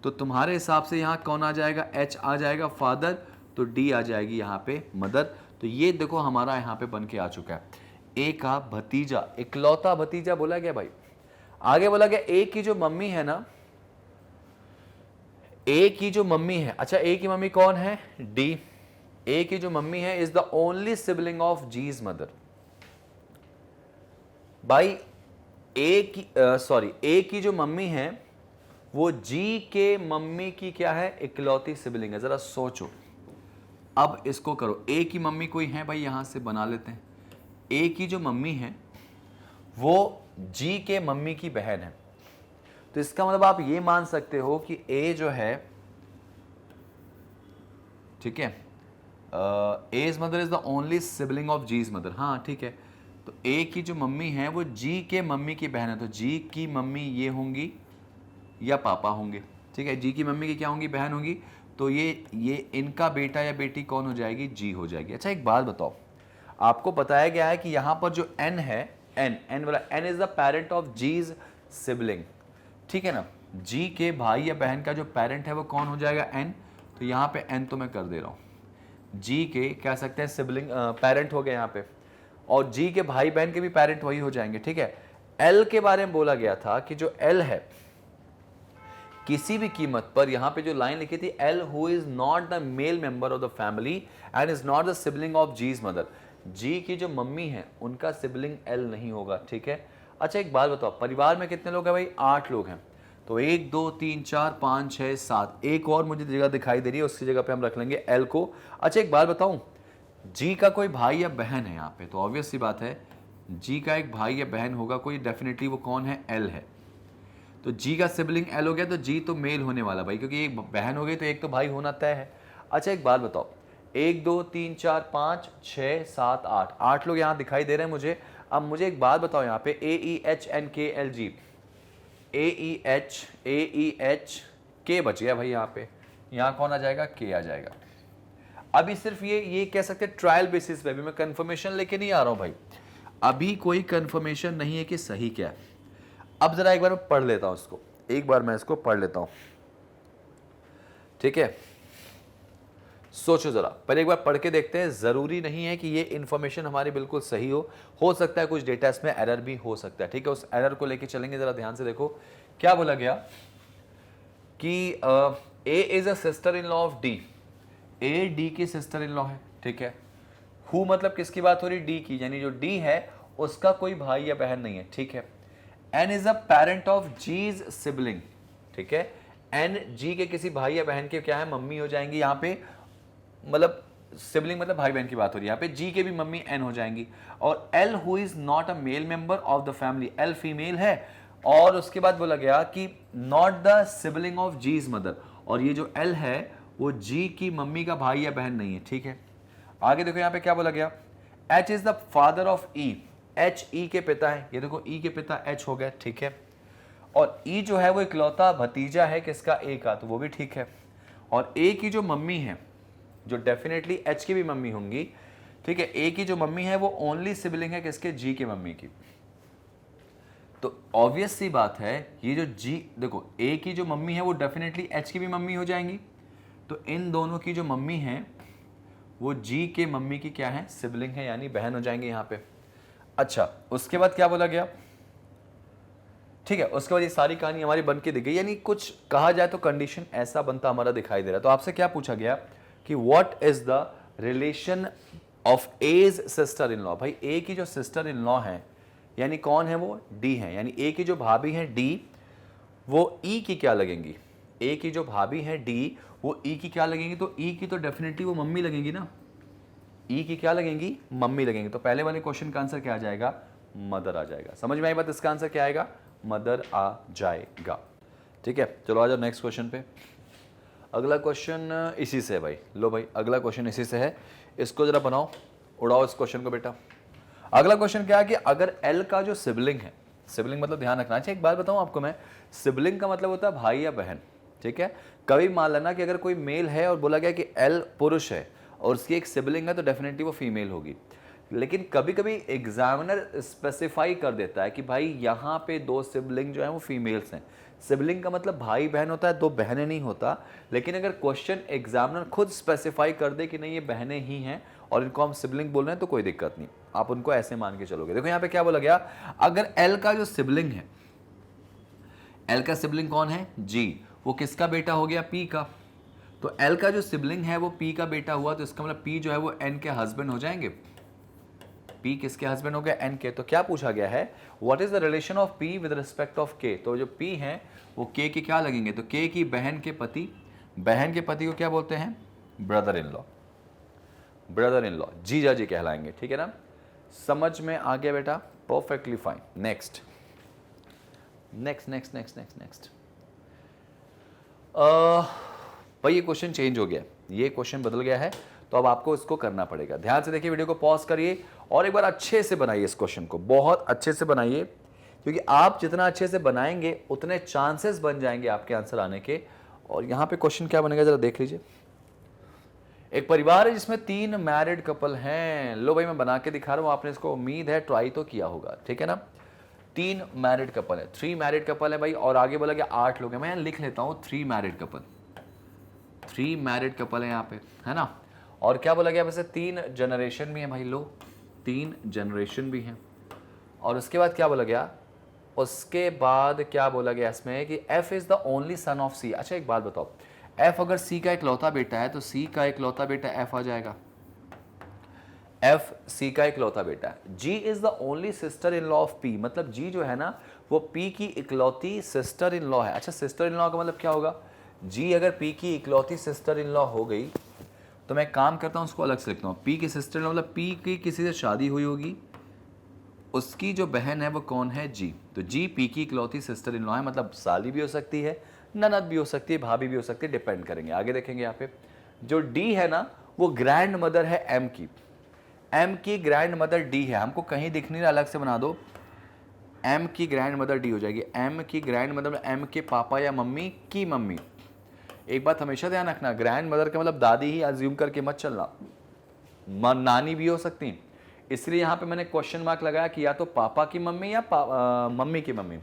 तो तुम्हारे हिसाब से यहां कौन आ जाएगा, एच आ जाएगा फादर, तो डी आ जाएगी यहां पे मदर। तो ये देखो हमारा यहां पे बन के आ चुका है, ए का भतीजा, इकलौता भतीजा बोला गया भाई। आगे बोला गया ए की जो मम्मी है ना, ए की जो मम्मी है, अच्छा ए की मम्मी कौन है, डी। ए की जो मम्मी है is the only sibling of G's mother. भाई ए की जो मम्मी है वो जी के मम्मी की क्या है, इकलौती सिबलिंग है। जरा सोचो, अब इसको करो, ए की मम्मी कोई है भाई, यहां से बना लेते हैं। ए की जो मम्मी है वो जी के मम्मी की बहन है, तो इसका मतलब आप ये मान सकते हो कि ए जो है, ठीक है, A's mother is the only sibling of G's mother. हाँ ठीक है, तो ए की जो मम्मी है वो जी के मम्मी की बहन है, तो जी की मम्मी ये होंगी या पापा होंगे। ठीक है, जी की मम्मी की क्या होंगी, बहन होंगी, तो ये इनका बेटा या बेटी कौन हो जाएगी, जी हो जाएगी। अच्छा एक बात बताओ, आपको बताया गया है कि यहां पर जो एन है, एन वाला, N is the parent of G's sibling. ठीक है ना, जी के भाई या बहन का जो पेरेंट है वो कौन हो जाएगा, एन। तो यहां पे एन तो मैं कर दे रहा हूं, जी के कह सकते हैं सिबलिंग, पेरेंट हो गए यहाँ पे, और जी के भाई बहन के भी पेरेंट वही हो जाएंगे। ठीक है, एल के बारे में बोला गया था कि जो एल है किसी भी कीमत पर, यहां पे जो लाइन लिखी थी, L who is not the male member of the family and is not the sibling of G's mother. G की जो मम्मी है उनका सिबलिंग एल नहीं होगा। ठीक है, अच्छा एक बात बताओ, परिवार में कितने लोग हैं भाई, 8 लोग हैं, तो 1 2 3 4 5 6 7, एक और मुझे जगह दिखाई दे रही है, उसकी जगह पे हम रख लेंगे एल को। अच्छा एक बात बताऊं, जी का कोई भाई या बहन है यहाँ पे, तो ऑब्वियस सी बात है जी का एक भाई या बहन होगा कोई, डेफिनेटली वो कौन है, एल है। तो जी का सिबलिंग एल हो गया, तो जी तो मेल होने वाला भाई, क्योंकि एक बहन हो गई तो एक तो भाई होना तय है। अच्छा एक बात बताओ, 1 2 3 4 5 6 7 8, 8 लोग यहाँ दिखाई दे रहे हैं मुझे। अब मुझे एक बात बताओ, यहाँ पे ए ई एच एन के एल जी, ए ई एच के बच गया भाई, यहाँ पे यहाँ कौन आ जाएगा, के आ जाएगा। अभी सिर्फ ये कह सकते हैं ट्रायल बेसिस पे, अभी मैं कंफर्मेशन लेके नहीं आ रहा हूं भाई, अभी कोई कंफर्मेशन नहीं है कि सही क्या है। अब जरा एक बार मैं पढ़ लेता हूं इसको, एक बार मैं इसको पढ़ लेता हूं, ठीक है। सोचो जरा, पर एक बार पढ़ के देखते हैं। जरूरी नहीं है कि ये इन्फॉर्मेशन हमारी बिल्कुल सही हो सकता है कुछ डेटा इसमें एरर भी हो सकता है, ठीक है। उस एरर को लेके चलेंगे, जरा ध्यान से देखो क्या बोला गया कि A is a sister in law of D, A D की सिस्टर इन लॉ है, ठीक है। हु मतलब किसकी बात हो रही, डी की, यानी जो डी है उसका कोई भाई या बहन नहीं है, ठीक है। N is a parent of G's sibling, ठीक है। एन जी के किसी भाई या बहन के क्या है, मम्मी हो जाएंगी यहाँ पे, मतलब सिबलिंग मतलब भाई बहन की बात हो रही है यहाँ पे, जी के भी मम्मी एन हो जाएंगी। और L who is not a male member of the family, L female है, और उसके बाद बोला गया कि not the sibling of G's mother, और ये जो एल है वो जी की मम्मी का भाई या बहन नहीं है, ठीक है। आगे देखो यहाँ पे क्या बोला गया, H is the father of E, H E के पिता है, ये देखो ई के पिता एच हो गए, ठीक है। और ई जो है वो इकलौता भतीजा है किसका, ए का, तो वो भी ठीक है। और ए की जो मम्मी है, जो डेफिनेटली एच की भी मम्मी होंगी, ठीक है, ए की जो मम्मी है वो ओनली सिबलिंग है किसके, जी के मम्मी की। तो ऑब्वियस सी बात है, ये जो जी देखो ए की जो मम्मी है वो डेफिनेटली एच की भी मम्मी हो जाएंगी, तो इन दोनों की जो मम्मी है वो जी के मम्मी की क्या है, सिबलिंग है, यानी बहन हो जाएंगे यहाँ पे। अच्छा, उसके बाद क्या बोला गया, ठीक है, उसके बाद ये सारी कहानी हमारी बन के दिख गई, यानी कुछ कहा जाए तो कंडीशन ऐसा बनता हमारा दिखाई दे रहा है। तो आपसे क्या पूछा गया कि what is the relation of A's sister in law, भाई ए की जो सिस्टर इन लॉ है यानी कौन है, वो डी है, यानी ए की जो भाभी है डी, वो ई की क्या लगेंगी, ए की जो भाभी है डी वो ई की क्या लगेंगी, तो ई की तो डेफिनेटली वो मम्मी लगेंगी ना, ई की क्या लगेंगी, मम्मी लगेंगी। तो पहले वाले क्वेश्चन का आंसर क्या आ जाएगा, मदर आ जाएगा। समझ में आई बात, इसका आंसर क्या आएगा, मदर आ जाएगा, ठीक है। चलो आ जाओ नेक्स्ट क्वेश्चन पे। अगला क्वेश्चन इसी से है भाई, लो भाई अगला क्वेश्चन इसी से है, इसको जरा बनाओ, उड़ाओ इस क्वेश्चन को बेटा। अगला क्वेश्चन क्या है कि अगर एल का जो सिबलिंग है, सिबलिंग मतलब ध्यान रखना चाहिए, एक बात बताऊं आपको मैं, सिबलिंग का मतलब होता है भाई या बहन, ठीक है। कभी मान लेना कि अगर कोई मेल है और बोला गया कि एल पुरुष है और उसकी एक सिबलिंग है तो डेफिनेटली वो फीमेल होगी। लेकिन कभी कभी एग्जामिनर स्पेसिफाई कर देता है कि भाई यहाँ पे दो सिबलिंग जो है वो फीमेल्स हैं। सिबलिंग का मतलब भाई बहन होता है, दो बहनें नहीं होता। लेकिन अगर क्वेश्चन एग्जामिनर खुद स्पेसिफाई कर दे कि नहीं ये बहनें ही हैं और इनको हम सिबलिंग बोल रहे हैं तो कोई दिक्कत नहीं, आप उनको ऐसे मान के चलोगे। देखो यहाँ पे क्या बोला गया, अगर एल का जो सिबलिंग है, एल का सिबलिंग कौन है, जी, वो किसका बेटा हो गया, पी का। तो एल का जो सिबलिंग है वो पी का बेटा हुआ, तो इसका मतलब पी जो है वो एन के हस्बैंड हो जाएंगे। पी किसके हस्बैंड हो गया, एन के। तो क्या पूछा गया है, what is the relation of P with respect of के, तो जो पी है वो के क्या लगेंगे, तो के की बहन के पति, बहन के पति को क्या बोलते हैं, brother in law, brother in law, जीजा जी कहलाएंगे, ठीक है ना। समझ में आ गया बेटा, perfectly fine. Next next next next next next भाई ये क्वेश्चन चेंज हो गया, ये क्वेश्चन बदल गया है, तो अब आपको इसको करना पड़ेगा। ध्यान से देखिए, वीडियो को पॉज करिए और एक बार अच्छे से बनाइए इस क्वेश्चन को, बहुत अच्छे से बनाइए, क्योंकि आप जितना अच्छे से बनाएंगे उतने चांसेस बन जाएंगे आपके आंसर आने के। और यहां पे क्वेश्चन क्या बनेगा जरा देख लीजिए। एक परिवार है जिसमें 3 मैरिड कपल हैं। लो भाई मैं बना के दिखा रहा हूं, आपने इसको उम्मीद है ट्राई तो किया होगा, ठीक है ना। 3 मैरिड कपल है, 3 मैरिड कपल है भाई, और आगे बोला कि 8 लोग हैं। मैं लिख लेता हूं 3 मैरिड कपल, 3 मैरिड कपल है यहाँ पे, है ना। और क्या बोला गया, वैसे 3 जनरेशन भी है भाई, लो 3 जनरेशन भी हैं। और उसके बाद क्या बोला गया, उसके बाद क्या बोला गया इसमें कि F is the only son of C। अच्छा एक बात बताओ, F अगर C का इकलौता बेटा है तो C का इकलौता बेटा F आ जाएगा, F C का इकलौता बेटा है। G is the only sister in law of P, मतलब G जो है ना वो P की इकलौती सिस्टर इन लॉ है। अच्छा सिस्टर इन लॉ का मतलब क्या होगा, G अगर P की इकलौती सिस्टर इन लॉ हो गई तो मैं काम करता हूँ उसको अलग से लिखता हूँ। P की सिस्टर इन लॉ मतलब P की किसी से शादी हुई होगी, उसकी जो बहन है वो कौन है, G। तो G P की इकलौती सिस्टर इन लॉ है, मतलब साली भी हो सकती है, ननद भी हो सकती है, भाभी भी हो सकती है, डिपेंड करेंगे। आगे देखेंगे यहाँ पे जो D है ना वो ग्रैंड मदर है M की, M की ग्रैंड मदर D है। हमको कहीं दिख नहीं रहा, अलग से बना दो, M की ग्रैंड मदर D हो जाएगी। M की ग्रैंड मदर M के पापा या मम्मी की मम्मी। एक बात हमेशा ध्यान रखना, ग्रैंड मदर का मतलब दादी ही अज्यूम करके मत चलना, नानी भी हो सकती है। इसलिए यहाँ पे मैंने क्वेश्चन मार्क लगाया कि या तो पापा की मम्मी या मम्मी की मम्मी,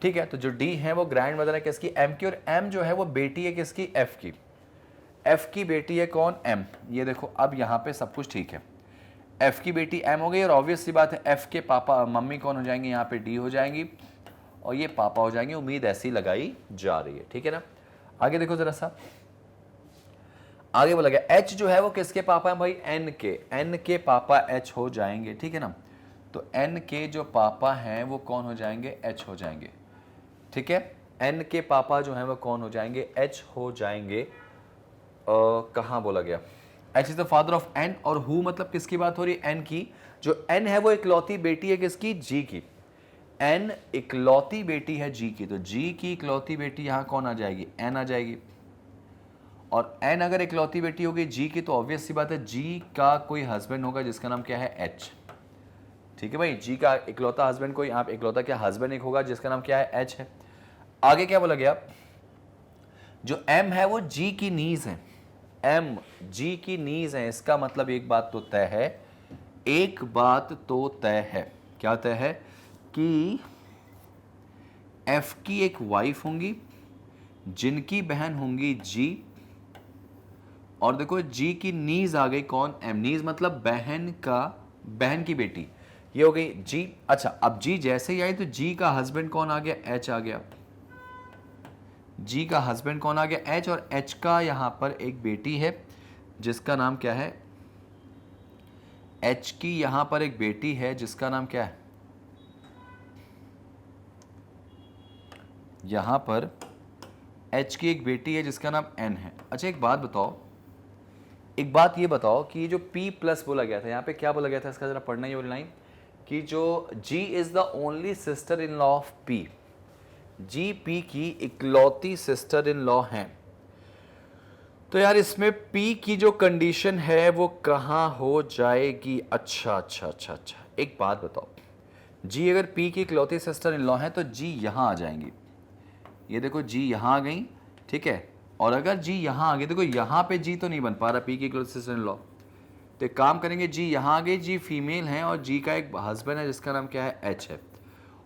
ठीक है। तो जो डी है वो ग्रैंड मदर है किसकी, एम की, और एम जो है वो बेटी है किसकी, एफ की। एफ की बेटी है कौन, एम। ये देखो अब यहां पे सब कुछ ठीक है, एफ की बेटी एम हो गई, और ऑब्वियस सी बात है एफ के पापा मम्मी कौन हो जाएंगे, यहाँ पे डी हो जाएंगी, और ये पापा हो जाएंगे। उम्मीद ऐसी लगाई जा रही है, ठीक है ना। आगे देखो जरा सा, आगे बोला गया एच जो है वो किसके पापा है भाई, एन के, एन के पापा एच हो जाएंगे, ठीक है ना। तो एन के जो पापा हैं वो कौन हो जाएंगे, एच हो जाएंगे, ठीक है। एन के पापा जो हैं वो कौन हो जाएंगे, एच हो जाएंगे। कहाँ बोला गया, H is the father of N, और हु मतलब किसकी बात हो रही है, एन की। जो एन है वो इकलौती बेटी है किसकी, जी की। एन इकलौती बेटी है जी की, तो जी की इकलौती बेटी यहां कौन आ जाएगी, एन आ जाएगी। और एन अगर इकलौती बेटी होगी जी की, तो ऑब्वियस सी बात है जी का कोई हस्बैंड होगा जिसका नाम क्या है, एच, ठीक है भाई। जी का इकलौता हस्बैंड कोई, आप इकलौता क्या हस्बैंड एक होगा जिसका नाम क्या है, एच है। आगे क्या बोला गया, जो एम है वो जी की नीज है, एम जी की नीज है। इसका मतलब एक बात तो तय है, एक बात तो तय है, क्या तय है, कि एफ की एक वाइफ होंगी जिनकी बहन होंगी जी, और देखो जी की नीज आ गई कौन, एम। नीज मतलब बहन की बेटी, ये हो गई जी। अच्छा अब जी जैसे ही आई तो जी का हस्बैंड कौन आ गया, एच आ गया। जी का हस्बैंड कौन आ गया, एच, और एच का यहां पर एक बेटी है जिसका नाम क्या है, एच की यहां पर एक बेटी है जिसका नाम क्या है, यहां पर एच की एक बेटी है जिसका नाम एन है। अच्छा एक बात बताओ, एक बात ये बताओ कि जो P प्लस बोला गया था, यहाँ पे क्या बोला गया था, इसका जरा पढ़ना ही वाली लाइन, कि जो G is the only sister in law of P, G P की इकलौती सिस्टर इन लॉ है। तो यार इसमें P की जो कंडीशन है वो कहाँ हो जाएगी, अच्छा अच्छा अच्छा अच्छा, एक बात बताओ, G अगर P की इकलौती सिस्टर इन लॉ है तो G यहाँ आ जाएंगी, ये देखो G यहाँ आ गई, ठीक है। और अगर जी यहाँ आ गई, देखो यहाँ पे जी तो नहीं बन पा रहा पी की इक्वलिटी सिस्टर इन लॉ, तो एक काम करेंगे, जी यहाँ आ गई, जी फीमेल है और जी का एक हस्बैंड है जिसका नाम क्या है, एच है,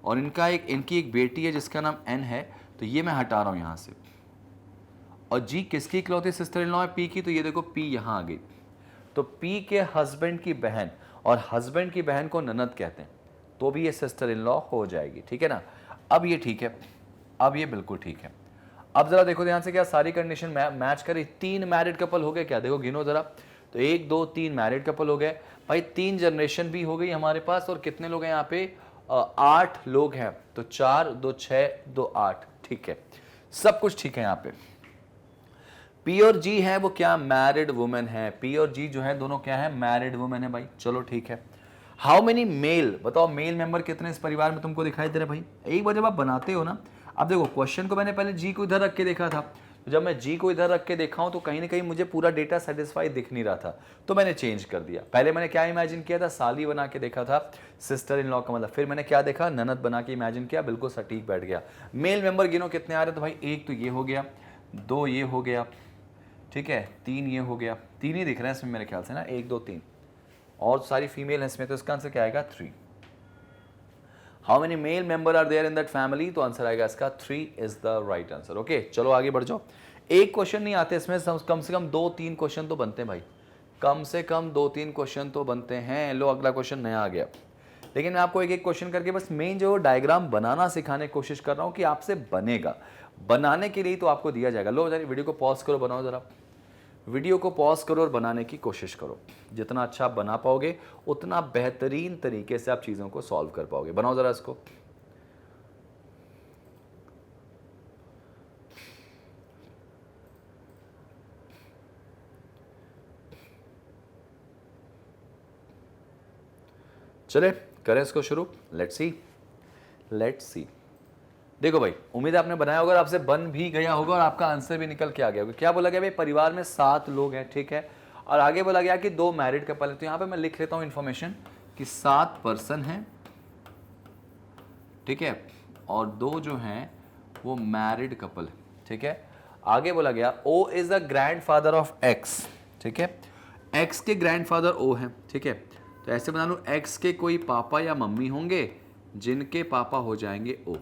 और इनकी एक बेटी है जिसका नाम एन है, तो ये मैं हटा रहा हूँ यहाँ से। और जी किसकी इकलौती सिस्टर इन लॉ है, पी की, तो ये देखो पी यहाँ आ गई, तो पी के हस्बैंड की बहन, और हस्बैंड की बहन को ननद कहते हैं, तो भी ये सिस्टर इन लॉ हो जाएगी, ठीक है ना। अब ये ठीक है, अब ये बिल्कुल ठीक है। अब जरा देखो ध्यान से, क्या सारी कंडीशन मैच करी, 3 मैरिड कपल हो गए क्या, देखो गिनो जरा, तो 1 2 3 मैरिड कपल हो गए भाई, 3 जनरेशन भी हो गई हमारे पास, और कितने लोग हैं यहाँ पे, 8 लोग हैं, तो 4 2 6 2 8, ठीक है, सब कुछ ठीक है। यहाँ पे पी और जी है वो क्या, मैरिड वुमेन है, पी और जी जो है दोनों क्या है, मैरिड वुमेन है भाई, चलो ठीक है। हाउ मेनी मेल, बताओ मेल मेंबर कितने इस परिवार में तुमको दिखाई दे रहे भाई। एक बार जब आप बनाते हो ना, अब देखो क्वेश्चन को मैंने पहले जी को इधर रख के देखा था, तो जब मैं जी को इधर रख के देखा हूं तो कहीं ना कहीं मुझे पूरा डेटा सेटिस्फाई दिख नहीं रहा था, तो मैंने चेंज कर दिया। पहले मैंने क्या इमेजिन किया था, साली बना के देखा था, सिस्टर इन लॉ का मतलब, फिर मैंने क्या देखा, ननद बना के इमेजिन किया, बिल्कुल सटीक बैठ गया। मेल मेंबर गिनो कितने आ रहे, तो भाई 1 तो ये हो गया, 2 ये हो गया, ठीक है, 3 ये हो गया, 3 ही दिख रहे हैं इसमें मेरे ख्याल से ना, 1 2 3, और सारी फीमेल है इसमें, तो इसका आंसर क्या आएगा, 3। How many male member are there in that family, तो आंसर आएगा इसका 3 is the right answer. Okay चलो आगे बढ़ जाओ, एक क्वेश्चन नहीं आते इसमें, कम से कम 2-3 क्वेश्चन तो बनते हैं भाई, कम से कम 2-3 क्वेश्चन तो बनते हैं। लो अगला क्वेश्चन नया आ गया, लेकिन मैं आपको एक एक क्वेश्चन करके बस मेन जो डायग्राम बनाना सिखाने की कोशिश कर रहा हूँ कि आपसे बनेगा, बनाने के लिए तो आपको दिया जाएगा। लो जरा वीडियो को पॉज करो, बनाओ जरा, वीडियो को पॉज करो और बनाने की कोशिश करो, जितना अच्छा आप बना पाओगे उतना बेहतरीन तरीके से आप चीज़ों को सॉल्व कर पाओगे। बनाओ ज़रा इसको। चले करें इसको शुरू, लेट्स सी। देखो भाई उम्मीद है आपने बनाया होगा, आपसे बन भी गया होगा और आपका आंसर भी निकल के आ गया होगा। क्या बोला गया भाई, परिवार में 7 लोग हैं, ठीक है, और आगे बोला गया कि 2 मैरिड कपल है, तो यहां पे मैं लिख लेता हूं इन्फॉर्मेशन कि 7 पर्सन हैं, ठीक है, और 2 जो हैं वो मैरिड कपल है, ठीक है। आगे बोला गया O is the grandfather of X, ठीक है, एक्स के ग्रैंडफादर ओ हैं, ठीक है, तो ऐसे बना लूं एक्स के कोई पापा या मम्मी होंगे जिनके पापा हो जाएंगे ओ,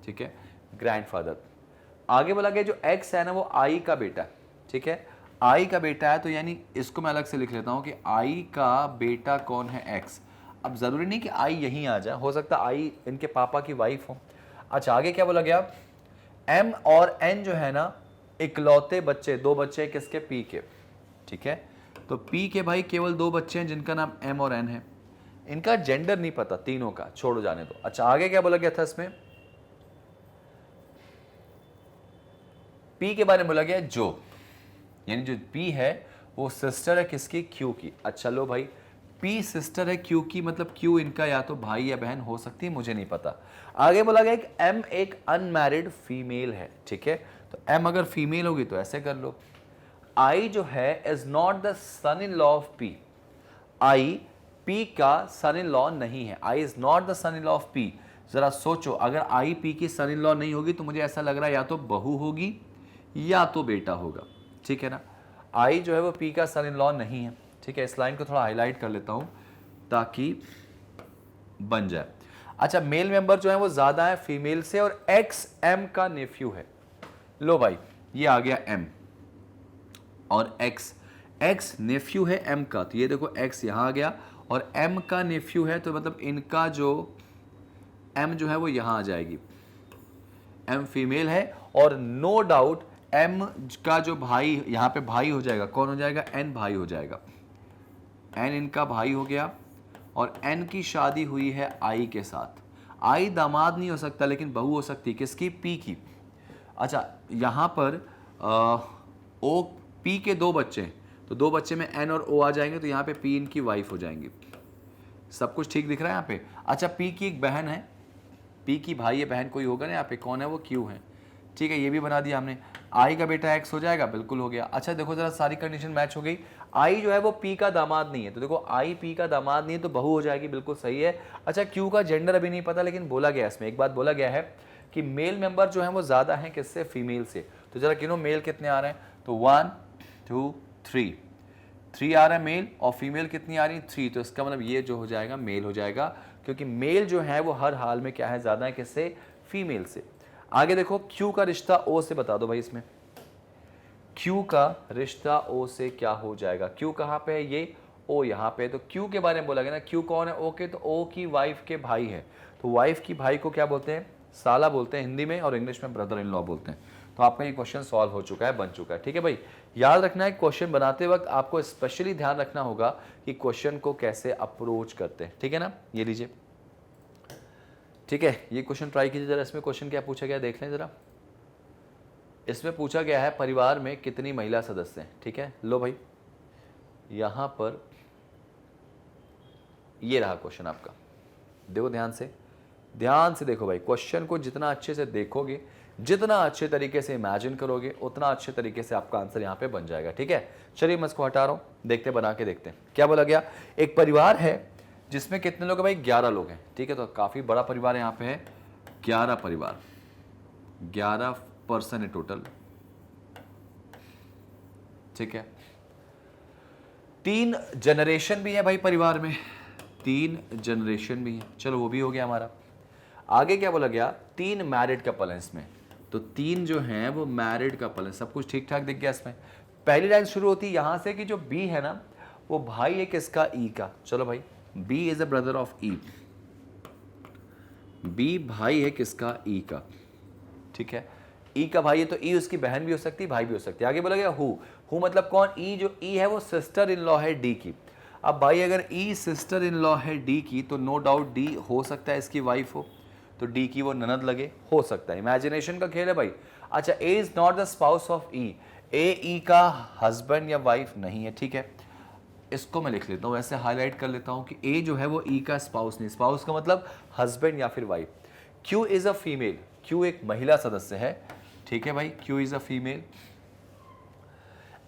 ठीक है, ग्रैंडफादर। आगे बोला गया जो एक्स है ना वो आई का बेटा, ठीक है, आई का बेटा है तो यानी इसको मैं अलग से लिख लेता हूं कि आई का बेटा कौन है, एक्स। अब जरूरी नहीं कि आई यहीं आ जाए, हो सकता है आई इनके पापा की वाइफ हो। अच्छा आगे क्या बोला गया, एम और एन जो है ना इकलौते बच्चे, दो बच्चे किसके, पी के। ठीक है, तो पी के भाई केवल दो बच्चे हैं जिनका नाम एम और एन है। इनका जेंडर नहीं पता तीनों का, छोड़ो जाने दो। अच्छा आगे क्या बोला गया था इसमें, पी के बारे में बोला गया जो, यानी जो पी है वो सिस्टर है किसकी, क्यू की। अच्छा लो भाई, पी सिस्टर है क्यू की, मतलब क्यू इनका या तो भाई या बहन हो सकती है, मुझे नहीं पता। आगे बोला गया कि एम एक अनमैरिड फीमेल है। ठीक है, तो एम अगर फीमेल होगी तो ऐसे कर लो, आई जो है is not the son in law of P. I P का सन इन लॉ नहीं है, I is not the son in law of P. जरा सोचो, अगर आई पी की सन इन लॉ नहीं होगी तो मुझे ऐसा लग रहा है या तो बहू होगी या तो बेटा होगा। ठीक है ना, आई जो है वो पी का सन इन लॉ नहीं है। ठीक है, इस लाइन को थोड़ा हाईलाइट कर लेता हूं ताकि बन जाए। अच्छा मेल मेंबर जो है वो ज्यादा है फीमेल से, और एक्स एम का नेफ्यू है। लो भाई ये आ गया एम और एक्स, एक्स नेफ्यू है एम का, तो ये देखो एक्स यहां आ गया और एम का नेफ्यू है, तो मतलब इनका जो एम जो है वो यहां आ जाएगी। एम फीमेल है और नो डाउट एम का जो भाई यहां पे भाई हो जाएगा, कौन हो जाएगा, एन भाई हो जाएगा। एन इनका भाई हो गया और एन की शादी हुई है आई के साथ। आई दामाद नहीं हो सकता लेकिन बहू हो सकती, किसकी, पी की। अच्छा यहां पर ओ पी के दो बच्चे हैं, तो दो बच्चे में एन और ओ आ जाएंगे, तो यहां पे पी इनकी वाइफ हो जाएंगी। सब कुछ ठीक दिख रहा है यहाँ पे। अच्छा पी की एक बहन है, पी की भाई या बहन कोई होगा ना यहाँ पे, कौन है वो, क्यू है। ठीक है, ये भी बना दिया हमने। आई का बेटा एक्स हो जाएगा, बिल्कुल हो गया। अच्छा देखो जरा सारी कंडीशन मैच हो गई। आई जो है वो पी का दामाद नहीं है, तो देखो आई पी का दामाद नहीं है तो बहू हो जाएगी, बिल्कुल सही है। अच्छा क्यू का जेंडर अभी नहीं पता, लेकिन बोला गया इसमें एक बात बोला गया है कि मेल मेंबर जो है वो ज्यादा है किससे, फीमेल से। तो जरा गिनो मेल कितने आ रहे हैं, तो 1 2 3 आ रहा है मेल, और फीमेल कितनी आ रही है, 3। तो इसका मतलब ये जो हो जाएगा मेल हो जाएगा, क्योंकि मेल जो है वो हर हाल में क्या है, ज्यादा है किससे, फीमेल से। आगे देखो क्यू का रिश्ता ओ से बता दो भाई, इसमें क्यू का रिश्ता ओ से क्या हो जाएगा। क्यू कहां पे है, ये ओ यहां पे है, तो क्यू के बारे में बोला गया ना, क्यू कौन है, ओ के, तो ओ की वाइफ के भाई है। तो वाइफ की भाई को क्या बोलते हैं, साला बोलते हैं हिंदी में, और इंग्लिश में ब्रदर इन लॉ बोलते हैं। तो आपका ये क्वेश्चन सॉल्व हो चुका है, बन चुका है। ठीक है भाई, याद रखना है क्वेश्चन बनाते वक्त आपको स्पेशली ध्यान रखना होगा कि क्वेश्चन को कैसे अप्रोच करते हैं। ठीक है ना, ये लीजिए। ठीक है, ये क्वेश्चन ट्राई कीजिए जरा। इसमें क्वेश्चन क्या पूछा गया देख लें जरा। इसमें पूछा गया है परिवार में कितनी महिला सदस्य हैं। ठीक है, लो भाई यहां पर ये रहा क्वेश्चन आपका, देखो ध्यान से देखो भाई। क्वेश्चन को जितना अच्छे से देखोगे, जितना अच्छे तरीके से इमेजिन करोगे, उतना अच्छे तरीके से आपका आंसर यहां पे बन जाएगा। ठीक है, चलिए मैं इसको हटा रहा हूं, देखते बना के देखते हैं क्या बोला गया। एक परिवार है जिसमें कितने लोग हैं भाई, 11 लोग हैं। ठीक है, तो काफी बड़ा परिवार यहाँ पे है, 11 परिवार, 11 पर्सन है टोटल। ठीक है, 3 जनरेशन भी है भाई परिवार में, 3 जनरेशन भी है, चलो वो भी हो गया हमारा। आगे क्या बोला गया, 3 मैरिड कपल हैं इसमें, तो 3 जो हैं वो मैरिड कपल हैं। सब कुछ ठीक ठाक दिख गया इसमें। पहली लाइन शुरू होती है यहां से कि जो बी है ना वो भाई है किसका, ई का। चलो भाई, B is a brother of E, B भाई है किसका, ई का। ठीक है, ई का भाई है तो ई उसकी बहन भी हो सकती है, भाई भी हो सकती है। आगे बोला गया हु मतलब कौन, ई जो ई है वो सिस्टर इन लॉ है डी की। अब भाई अगर ई सिस्टर इन लॉ है डी की, तो नो डाउट डी हो सकता है इसकी वाइफ हो, तो डी की वो ननद लगे, हो सकता है, इमेजिनेशन का खेल है भाई। अच्छा A is not the spouse of E, A E का हस्बैंड या वाइफ नहीं है। ठीक है, इसको मैं लिख लेता हूं, ऐसे हाईलाइट कर लेता हूं कि ए जो है वो ई का स्पाउस नहीं, स्पाउस का मतलब हस्बैंड या फिर wife. Q is a female, Q एक महिला सदस्य है। ठीक है भाई, Q is a female.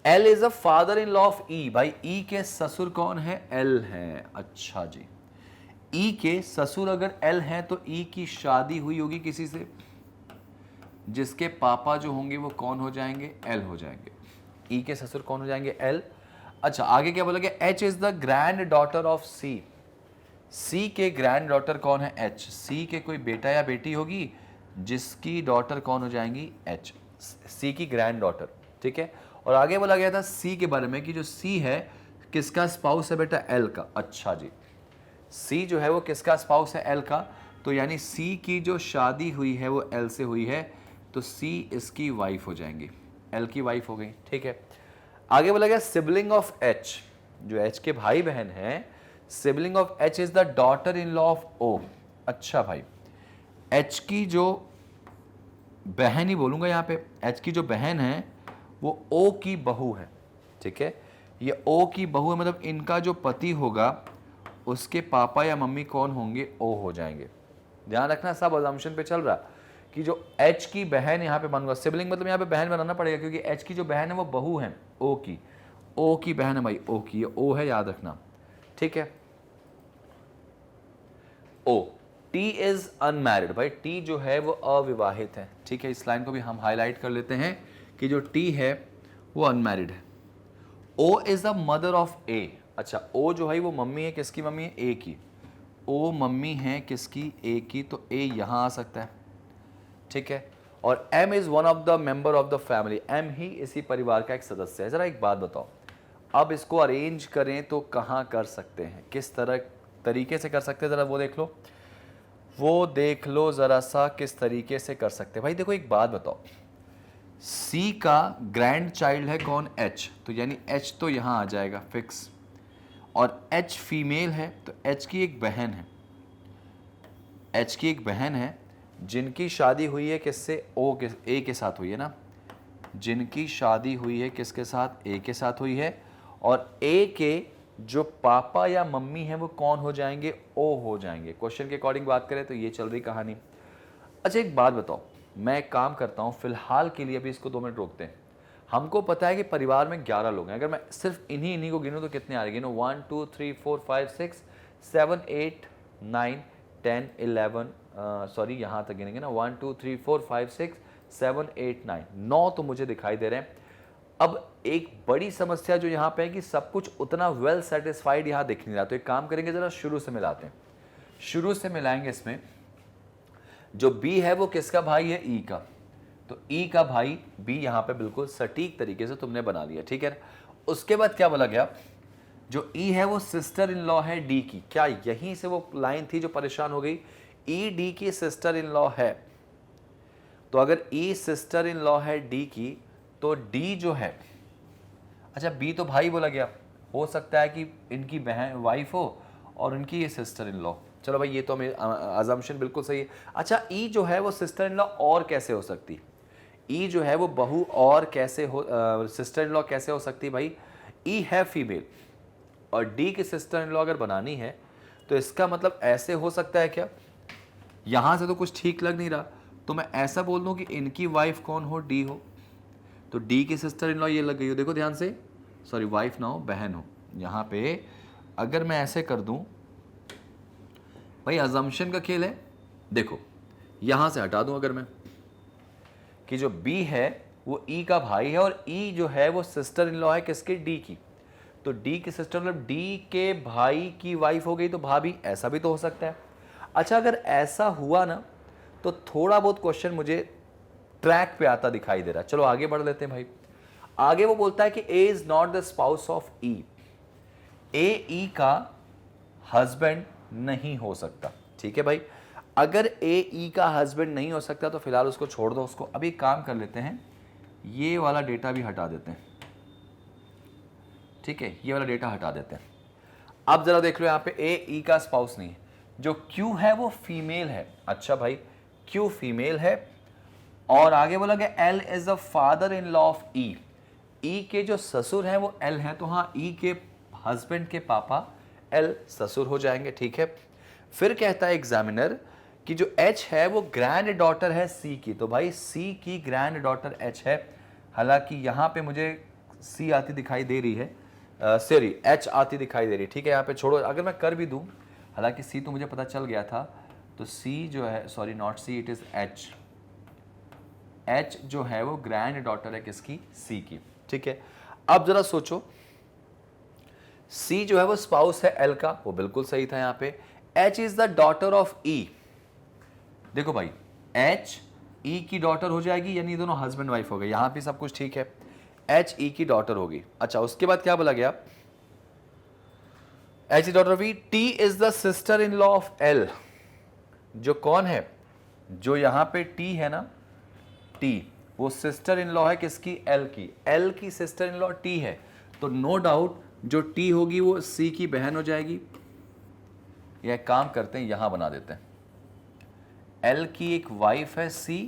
L is a father in law of E, भाई ई के ससुर कौन है, एल है। अच्छा जी, ई के ससुर अगर एल हैं तो ई की शादी हुई होगी किसी से जिसके पापा जो होंगे वो कौन हो जाएंगे, एल हो जाएंगे। ई के ससुर कौन हो जाएंगे, एल। अच्छा आगे क्या बोला गया, H is the granddaughter of C, C के ग्रैंड डॉटर कौन है, एच। सी के कोई बेटा या बेटी होगी जिसकी डॉटर कौन हो जाएंगी, एच, सी की ग्रैंड डॉटर। ठीक है। और आगे बोला गया था सी के बारे में कि जो सी है किसका स्पाउस है बेटा, एल का। अच्छा जी, सी जो है वो किसका स्पाउस है, एल का। तो यानी सी की जो शादी हुई है वो एल से हुई है, तो सी इसकी वाइफ हो जाएंगी, एल की वाइफ हो गई, ठीक है। आगे बोला गया सिबलिंग ऑफ एच, जो एच के भाई बहन हैं, sibling of H is the daughter in law of O. अच्छा भाई, एच की जो बहन ही बोलूंगा यहाँ पे, एच की जो बहन है वो ओ की बहू है, ठीक है। ये ओ की बहू है, मतलब इनका जो पति होगा उसके पापा या मम्मी कौन होंगे, ओ हो जाएंगे। ध्यान रखना, सब अजम्पशन पे चल रहा कि जो एच की बहन यहाँ पे बनूंगा, सिबलिंग मतलब यहाँ पे बहन बनाना पड़ेगा, क्योंकि एच की जो बहन है वो बहू है ओ की बहन है भाई, ओ की, ओ है, याद रखना, ठीक है। ओ, टी इज अनमैरिड, भाई टी जो है वो अविवाहित है, ठीक है। इस लाइन को भी हम हाईलाइट कर लेते हैं कि जो टी है वो अनमैरिड है। O is the mother of A. अच्छा, ओ जो है वो मम्मी है, किसकी मम्मी है, ए की। ओ मम्मी है किसकी, ए की, तो ए यहां आ सकता है, ठीक है। और M is one of the member of the family, M ही इसी परिवार का एक सदस्य है। जरा एक बात बताओ, अब इसको अरेंज करें तो कहां कर सकते हैं, किस तरीके से कर सकते हैं, जरा वो देख लो जरा सा, किस तरीके से कर सकते हैं। भाई देखो एक बात बताओ, सी का ग्रैंड चाइल्ड है कौन, एच, तो यानी एच तो यहां आ जाएगा फिक्स। और एच फीमेल है तो एच की एक बहन है, एच की एक बहन है जिनकी शादी हुई है किससे, ए के साथ हुई है ना, जिनकी शादी हुई है किसके साथ, ए के साथ हुई है। और ए के जो पापा या मम्मी हैं वो कौन हो जाएंगे, ओ हो जाएंगे। क्वेश्चन के अकॉर्डिंग बात करें तो ये चल रही कहानी। अच्छा एक बात बताओ, मैं एक काम करता हूँ फिलहाल के लिए, अभी इसको 2 मिनट रोकते हैं। हमको पता है कि परिवार में 11 लोग हैं, अगर मैं सिर्फ इन्हीं को गिनूँ तो कितने आ रहे, गिनो 1 2 3 4 5 6 7 8 9 10 11, सॉरी यहाँ तक गिनेंगे ना, 1 2 3 4 5 6 7 8 9, 9 तो मुझे दिखाई दे रहे हैं। अब एक बड़ी समस्या जो यहाँ पे है कि सब कुछ उतना वेल सेटिस्फाइड यहाँ दिख नहीं रहा, तो एक काम करेंगे, जरा शुरू से मिलाते हैं, शुरू से मिलाएंगे। इसमें जो बी है वो किसका भाई है, ई का, तो ई का भाई बी यहाँ पे बिल्कुल सटीक तरीके से तुमने बना लिया, ठीक है। उसके बाद क्या बोला गया, जो ई है वो सिस्टर इन लॉ है डी की। क्या यहीं से वो लाइन थी जो परेशान हो गई, ई डी की सिस्टर इन लॉ है, तो अगर ई सिस्टर इन लॉ है डी की तो डी जो है, अच्छा बी तो भाई बोला गया, हो सकता है कि इनकी बहन वाइफ हो और इनकी ये सिस्टर इन लॉ, चलो भाई ये तो हमें अजम्पशन बिल्कुल सही है। अच्छा ई जो है वो सिस्टर इन लॉ और कैसे हो सकती, ई जो है वो बहू और कैसे हो, सिस्टर इन लॉ कैसे हो सकती भाई, ई है फीमेल और डी की सिस्टर इन लॉ अगर बनानी है तो इसका मतलब ऐसे हो सकता है क्या, यहां से तो कुछ ठीक लग नहीं रहा, तो मैं ऐसा बोल दूं कि इनकी वाइफ कौन हो, डी हो, तो डी की सिस्टर इन लॉ ये लग गई हो, देखो ध्यान से, सॉरी वाइफ ना हो, बहन हो। यहां पे अगर मैं ऐसे कर दूं, भाई अजम्पशन का खेल है, देखो यहां से हटा दूं अगर मैं, कि जो बी है वो ई का भाई है और ई जो है वो सिस्टर इन लॉ है किसके, डी की, तो डी की सिस्टर मतलब डी के भाई की वाइफ हो गई तो भाभी, ऐसा भी तो हो सकता है। अच्छा अगर ऐसा हुआ ना तो थोड़ा बहुत क्वेश्चन मुझे ट्रैक पे आता दिखाई दे रहा है, चलो आगे बढ़ लेते हैं भाई। आगे वो बोलता है कि A is not the spouse of E, A E का हस्बैंड नहीं हो सकता, ठीक है भाई। अगर ए ई का हस्बैंड नहीं हो सकता तो फिलहाल उसको छोड़ दो, उसको अभी काम कर लेते हैं, ये वाला डेटा भी हटा देते हैं, ठीक है, ये वाला डेटा हटा देते हैं। अब जरा देख लो यहाँ पे ए ई का स्पाउस नहीं है, जो क्यू है वो फीमेल है, अच्छा भाई क्यू फीमेल है। और आगे बोला गया L is the father in law of E, E के जो ससुर हैं वो एल है, तो हाँ ई के हस्बैंड के पापा एल ससुर हो जाएंगे, ठीक है। फिर कहता है एग्जामिनर कि जो एच है वो ग्रैंड डॉटर है सी की, तो भाई सी की ग्रैंड डॉटर एच है, हालांकि यहाँ पे मुझे सी आती दिखाई दे रही है, सॉरी एच आती दिखाई दे रही है, ठीक है। यहाँ पे छोड़ो, अगर मैं कर भी दूं, हालांकि सी तो मुझे पता चल गया था, तो सी जो है, sorry not C, it is H, H जो है वो ग्रैंड डॉटर है किसकी, सी की, ठीक है। अब जरा सोचो, सी जो है वो स्पाउस है एल का, वो बिल्कुल सही था यहाँ पे। H is the daughter of E, देखो भाई एच ई की डॉटर हो जाएगी, यानी दोनों हस्बैंड वाइफ हो गए, यहां पे सब कुछ ठीक है। एच ई की डॉटर होगी। अच्छा, उसके बाद क्या बोला गया, एच की डॉटर होगी। T is the sister in law of L, जो कौन है, जो यहां पे टी है ना, टी, वो सिस्टर इन लॉ है किसकी, एल की। एल की सिस्टर इन लॉ टी है, तो नो डाउट जो टी होगी वो सी की बहन हो जाएगी। यह काम करते हैं, यहां बना देते हैं, एल की एक वाइफ है सी,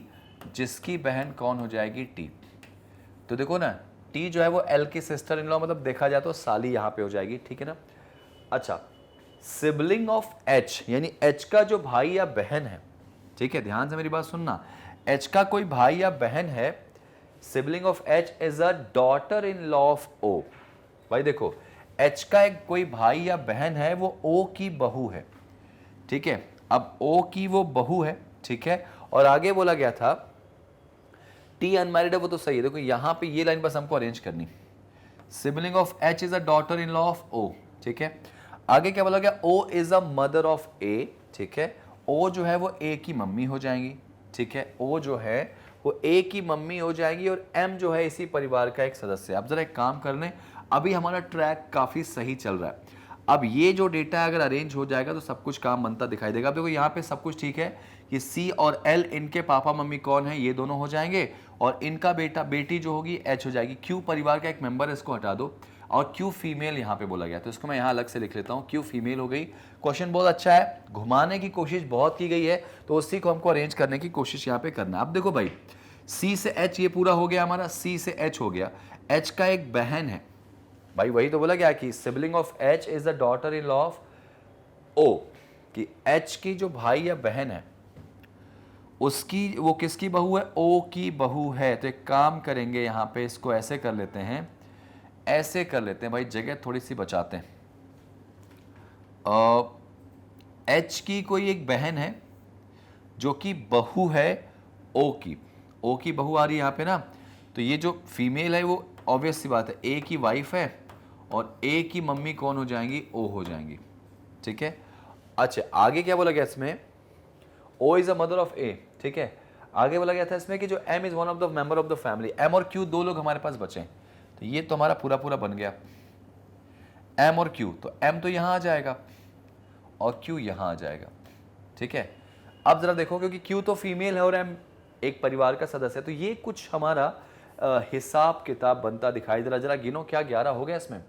जिसकी बहन कौन हो जाएगी, टी। तो देखो ना, टी जो है वो एल की सिस्टर इन लॉ, मतलब देखा जाए तो साली यहां पे हो जाएगी, ठीक है ना। अच्छा, सिबलिंग ऑफ एच, यानी एच का जो भाई या बहन है, ठीक है, ध्यान से मेरी बात सुनना, एच का कोई भाई या बहन है, sibling of H is a daughter in law of O. भाई देखो, एच का एक कोई भाई या बहन है, वो ओ की बहू है, ठीक है। अब ओ की वो बहू है, ठीक है, और आगे बोला गया था टी अनमैरिड है, वो तो सही है। देखो यहां पे ये लाइन बस हमको अरेंज करनी, sibling of H is a daughter in law of O, ठीक है। आगे क्या बोला गया, O is a mother of A, ठीक है। ओ जो है वो ए की मम्मी हो जाएंगी, ठीक है, ओ जो है वो ए की मम्मी हो जाएगी, और एम जो है इसी परिवार का एक सदस्य है। अब जरा एक काम कर लें, अभी हमारा ट्रैक काफी सही चल रहा है। अब ये जो डेटा अगर अरेंज हो जाएगा तो सब कुछ काम बनता दिखाई देगा। अब देखो यहाँ पे सब कुछ ठीक है, कि सी और एल इनके पापा मम्मी कौन है, ये दोनों हो जाएंगे, और इनका बेटा बेटी जो होगी एच हो जाएगी। क्यू परिवार का एक मेंबर है, इसको हटा दो, और क्यू फीमेल यहाँ पे बोला गया, तो इसको मैं यहाँ अलग से लिख लेता हूँ, क्यू फीमेल हो गई। क्वेश्चन बहुत अच्छा है, घुमाने की कोशिश बहुत की गई है, तो उसी को हमको अरेंज करने की कोशिश यहाँ पे करना है। अब देखो भाई, सी से एच ये पूरा हो गया हमारा, सी से एच हो गया, एच का एक बहन है, भाई वही तो बोला गया कि sibling of H is the daughter in law of O, कि एच की जो भाई या बहन है उसकी वो किसकी बहू है, ओ की बहू है। तो एक काम करेंगे, यहां पे इसको ऐसे कर लेते हैं, ऐसे कर लेते हैं भाई, जगह थोड़ी सी बचाते हैं। एच की कोई एक बहन है जो कि बहू है ओ की, ओ की बहू आ रही है यहाँ पे ना, तो ये जो फीमेल है वो ऑब्वियस सी बात है ए की वाइफ है, और ए की मम्मी कौन हो जाएंगी, ओ हो जाएंगी, ठीक है। अच्छा, आगे क्या बोला गया इसमें, O is a mother of A, ठीक है। आगे बोला गया था इसमें कि जो M is one of the member of the family, M और क्यू दो लोग हमारे पास बचे, तो ये तो हमारा पूरा पूरा बन गया, एम और क्यू, तो एम तो यहां आ जाएगा और क्यू यहां आ जाएगा, ठीक है। अब जरा देखो, क्योंकि क्यू तो फीमेल है और एम एक परिवार का सदस्य है, तो ये कुछ हमारा हिसाब किताब बनता दिखाई दे रहा। जरा गिनो, क्या 11 हो गया इसमें,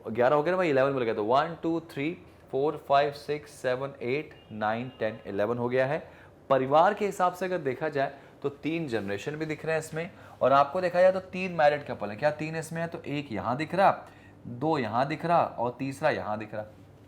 11 हो गया ना भाई, 11 बोला गया, तो 1 2 3 4 5 6 7 8 9 10 11 हो गया है। परिवार के हिसाब से अगर देखा जाए तो 3 जनरेशन भी दिख रहे हैं इसमें, और आपको देखा जाए तो 3 मैरिड कपल है। क्या 3 इसमें है, तो एक यहाँ दिख रहा, 2 यहाँ दिख रहा, और तीसरा यहाँ दिख रहा,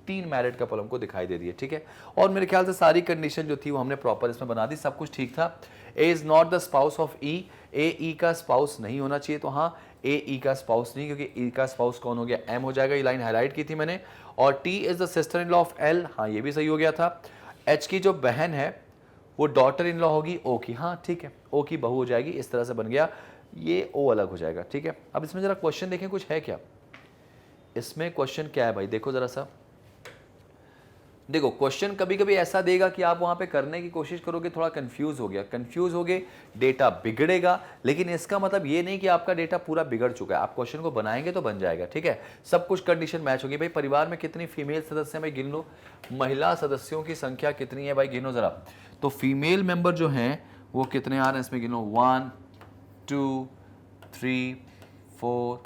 3 मैरिड कपल हमको दिखाई दे रही है, ठीक है। और मेरे ख्याल से सारी कंडीशन जो थी वो हमने प्रॉपर इसमें बना दी, सब कुछ ठीक था। A is not the spouse of E, A E का स्पाउस नहीं होना चाहिए, तो हाँ ए ई का स्पाउस नहीं, क्योंकि ई का स्पाउस कौन हो गया, एम हो जाएगा, ये लाइन हाईलाइट की थी मैंने। और T is the sister in law of L, हाँ ये भी सही हो गया था। एच की जो बहन है वो डॉटर इन लॉ होगी ओ की, हाँ ठीक है, ओ की बहू हो जाएगी, इस तरह से बन गया, ये ओ अलग हो जाएगा, ठीक है। अब इसमें जरा क्वेश्चन देखें, कुछ है क्या इसमें, क्वेश्चन क्या है भाई, देखो जरा सा, देखो क्वेश्चन कभी कभी ऐसा देगा कि आप वहां पे करने की कोशिश करोगे, थोड़ा कंफ्यूज हो गया, कंफ्यूज हो गए, डेटा बिगड़ेगा, लेकिन इसका मतलब ये नहीं कि आपका डेटा पूरा बिगड़ चुका है। आप क्वेश्चन को बनाएंगे तो बन जाएगा, ठीक है, सब कुछ कंडीशन मैच होगी। भाई परिवार में कितनी फीमेल सदस्य हैं भाई गिन लो, महिला सदस्यों की संख्या कितनी है भाई गिनो जरा। तो फीमेल मेंबर जो हैं वो कितने आ रहे हैं इसमें गिनो, 1 2 3 4